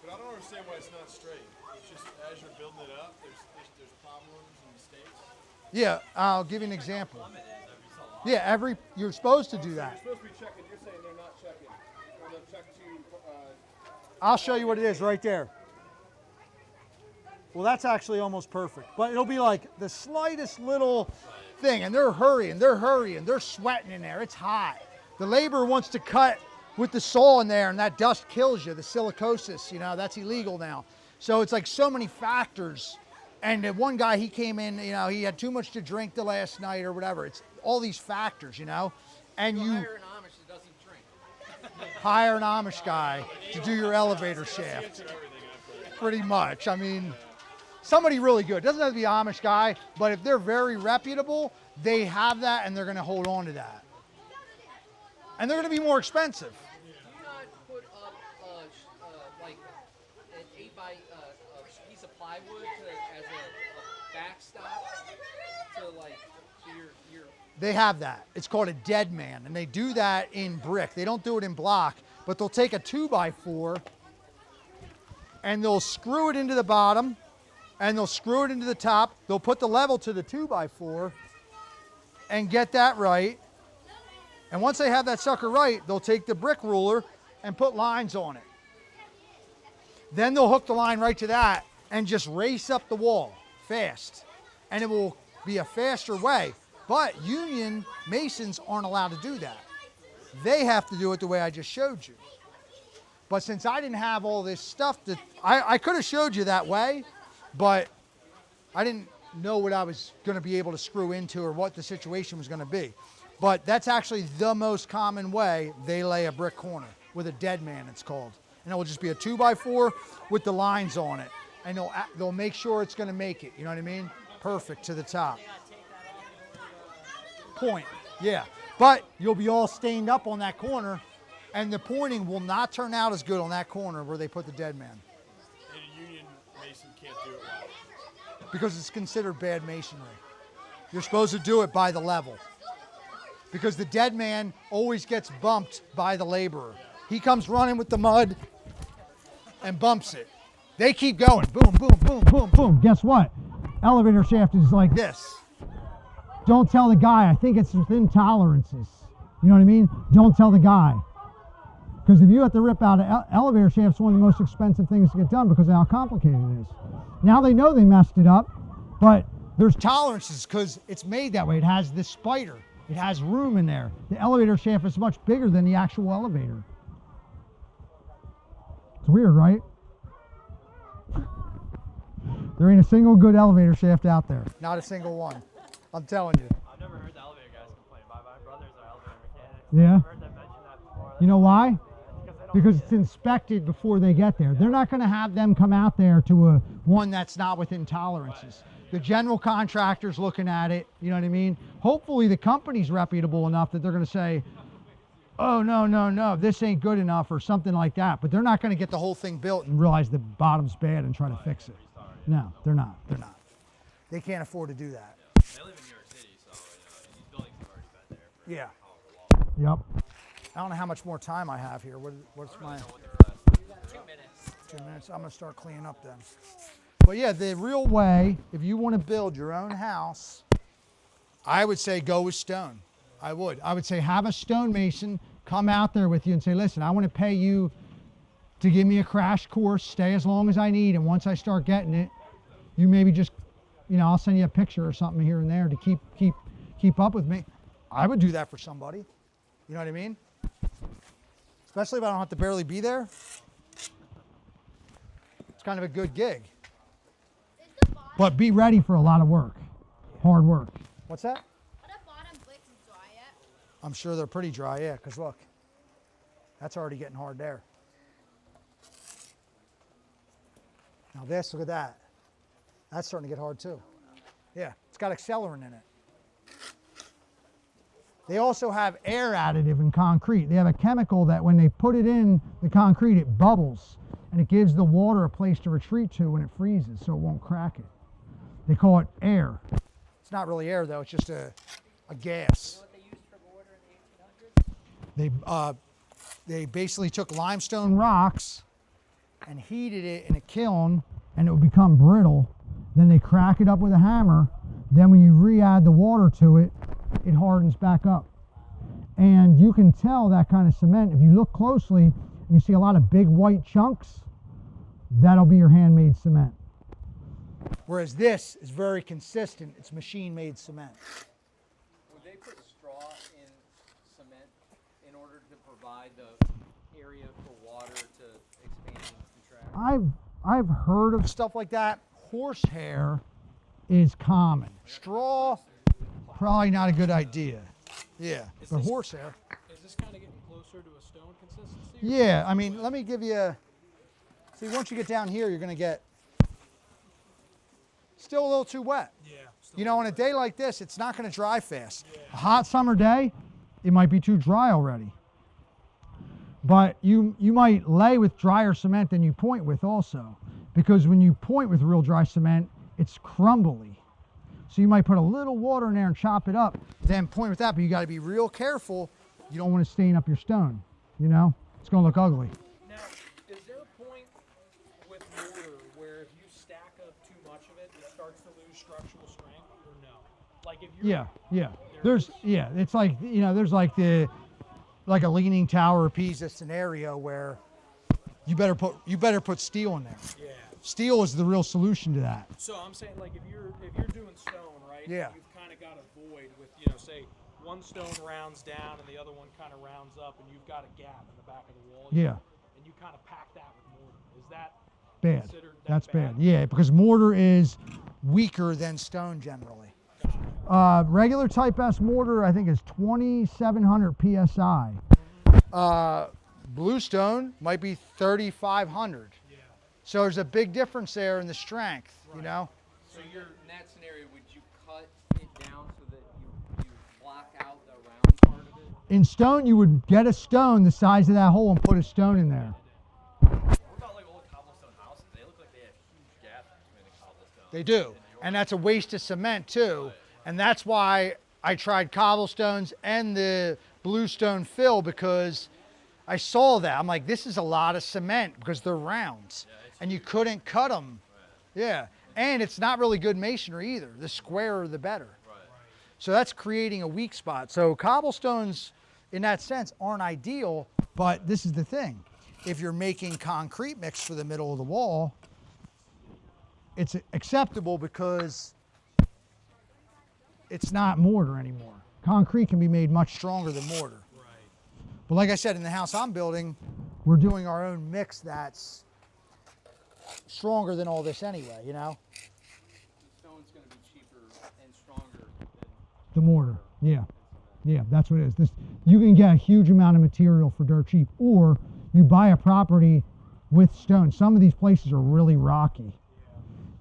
But I don't understand why it's not straight. It's just as you're building it up, there's problems and mistakes. Yeah, I'll give you an example. Yeah, you're supposed to do that. You're supposed to be checking. You're saying they're not checking. Or they'll check to... I'll show you what it is right there. Well, that's actually almost perfect, but it'll be like the slightest little thing, and they're hurrying, they're sweating in there, it's hot. The laborer wants to cut with the saw in there, and that dust kills you, the silicosis, you know, that's illegal now. So it's like so many factors, and the one guy, he came in, you know, he had too much to drink the last night or whatever. It's all these factors, you know, and you hire an Amish that doesn't drink. hire an Amish guy to do your elevator shaft, pretty much. I mean, somebody really good. Doesn't have to be an Amish guy, but if they're very reputable, they have that and they're going to hold on to that. And they're going to be more expensive. Do you not put up like an 8x a piece of plywood as a backstop to like your They have that. It's called a dead man, and they do that in brick. They don't do it in block, but they'll take a 2x4 and they'll screw it into the bottom, and they'll screw it into the top. They'll put the level to the 2x4 and get that right. And once they have that sucker right, they'll take the brick ruler and put lines on it. Then they'll hook the line right to that and just race up the wall fast. And it will be a faster way. But union masons aren't allowed to do that. They have to do it the way I just showed you. But since I didn't have all this stuff, I could have showed you that way, but I didn't know what I was going to be able to screw into or what the situation was going to be. But that's actually the most common way they lay a brick corner, with a dead man it's called. And it will just be a 2x4 with the lines on it. And they'll make sure it's going to make it, you know what I mean? Perfect to the top. Point, yeah. But you'll be all stained up on that corner, and the pointing will not turn out as good on that corner where they put the dead man. And a union mason can't do it right. Because it's considered bad masonry. You're supposed to do it by the level. Because the dead man always gets bumped by the laborer. He comes running with the mud and bumps it. They keep going, boom, boom, boom, boom, boom. Guess what? Elevator shaft is like this. Don't tell the guy, I think it's within tolerances. You know what I mean? Don't tell the guy. Because if you have to rip out an elevator shaft, it's one of the most expensive things to get done because of how complicated it is. Now they know they messed it up, but there's tolerances because it's made that way. It has this spider. It has room in there. The elevator shaft is much bigger than the actual elevator. It's weird, right? There ain't a single good elevator shaft out there. Not a single one. I'm telling you. I've never heard the elevator guys complain about it. My brothers are elevator mechanics. Yeah? I've heard them mention that before. You know why? Because they because it's inspected before they get there. They're not going to have them come out there to a one that's not within tolerances. The general contractor's looking at it, you know what I mean? Hopefully the company's reputable enough that they're going to say, oh, no, this ain't good enough or something like that. But they're not going to get the whole thing built and realize the bottom's bad and try to fix it. No, they're not. They can't afford to do that. They live in New York City, so these buildings have already been there for Yeah. however long. Yep. I don't know how much more time I have here. What's my... 2 minutes. 2 minutes. I'm going to start cleaning up then. But yeah, the real way, if you want to build your own house, I would say go with stone. I would say have a stonemason come out there with you and say, listen, I want to pay you to give me a crash course, stay as long as I need, and once I start getting it, you maybe just, I'll send you a picture or something here and there to keep up with me. I would do that for somebody. You know what I mean? Especially if I don't have to barely be there. It's kind of a good gig. But be ready for a lot of work, hard work. What's that? Are the bottom bricks dry yet? I'm sure they're pretty dry, yeah, because look, that's already getting hard there. Now this, look at that. That's starting to get hard too. Yeah, it's got accelerant in it. They also have air additive in concrete. They have a chemical that when they put it in the concrete, it bubbles and it gives the water a place to retreat to when it freezes so it won't crack it. They call it air. It's not really air though, it's just a gas. What they used for mortar in the 1800s? They basically took limestone rocks and heated it in a kiln and it would become brittle. Then they crack it up with a hammer. Then when you re-add the water to it, it hardens back up. And you can tell that kind of cement, if you look closely and you see a lot of big white chunks, that'll be your handmade cement. Whereas this is very consistent, it's machine-made cement. Would they put straw in cement in order to provide the area for water to expand and contract? I've heard of stuff like that. Horsehair is common. Straw, probably not a good idea. Yeah, but horsehair. Is this kind of getting closer to a stone consistency? Yeah, I mean, let me give you a... See, once you get down here, you're going to get... Still a little too wet. Yeah. On a day like this, it's not going to dry fast. Yeah. A hot summer day, it might be too dry already. But you might lay with drier cement than you point with also. Because when you point with real dry cement, it's crumbly. So you might put a little water in there and chop it up, then point with that, but you got to be real careful. You don't want to stain up your stone, It's going to look ugly. Now, is there a point with mortar where if you stack up too much of it, it starts to lose structural strength, or no? Like if you're... Yeah. It's like, there's like a leaning tower of Pisa scenario where you better put steel in there. Yeah. Steel is the real solution to that. So I'm saying, like, if you're doing stone, right? Yeah. You've kind of got a void with, say, one stone rounds down and the other one kind of rounds up, and you've got a gap in the back of the wall. Yeah. And you kind of pack that with mortar. Is that bad? considered That's bad? Yeah, because mortar is weaker than stone generally. Regular type S mortar, I think, is 2,700 psi. Bluestone might be 3,500. Yeah. So there's a big difference there in the strength, Right. So you're in that scenario, would you cut it down so that you block out the round part of it? In stone, you would get a stone the size of that hole and put a stone in there. What about like old cobblestone houses? They look like they have huge gaps between the cobblestone. They do. And that's a waste of cement too. And that's why I tried cobblestones and the bluestone fill, because I saw that. I'm like, this is a lot of cement because they're rounds. And you couldn't cut them. Yeah. And it's not really good masonry either. The squarer, the better. So that's creating a weak spot. So cobblestones, in that sense, aren't ideal. But this is the thing. If you're making concrete mix for the middle of the wall, it's acceptable because it's not mortar anymore. Concrete can be made much stronger than mortar. Right. But like I said, in the house I'm building, we're doing our own mix that's stronger than all this anyway, The stone's going to be cheaper and stronger than The mortar, yeah. Yeah, that's what it is. You can get a huge amount of material for dirt cheap, or you buy a property with stone. Some of these places are really rocky.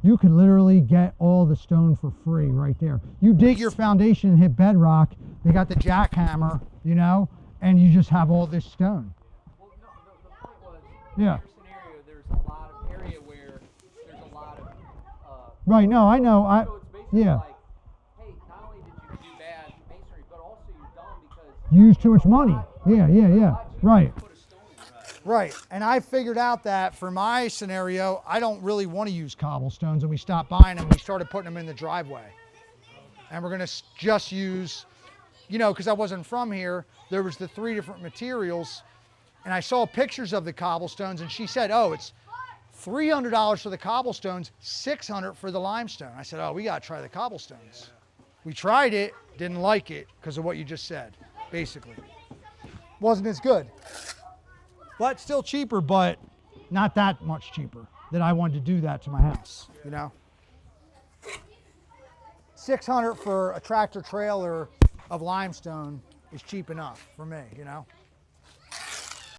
You could literally get all the stone for free right there. You dig your foundation and hit bedrock, they got the jackhammer, you know, and you just have all this stone. Well, no, the point was, Yeah. in your scenario, there's a lot of area where there's a lot of, Right, no, I know. so it's basically Yeah. like, hey, not only did you do bad masonry, but also you're dumb because You use too much money. Yeah, yeah, it's a yeah. lot cheaper Right. to put a stone in. Right, and I figured out that for my scenario, I don't really want to use cobblestones, and we stopped buying them. We started putting them in the driveway, and we're gonna just use, you know, because I wasn't from here. There was the 3 different materials, and I saw pictures of the cobblestones, and she said, "Oh, it's $300 for the cobblestones, $600 for the limestone." I said, "Oh, we gotta try the cobblestones." We tried it, didn't like it because of what you just said. Basically, wasn't as good. But still cheaper, but not that much cheaper that I wanted to do that to my house, you know. $600 for a tractor trailer of limestone is cheap enough for me, you know.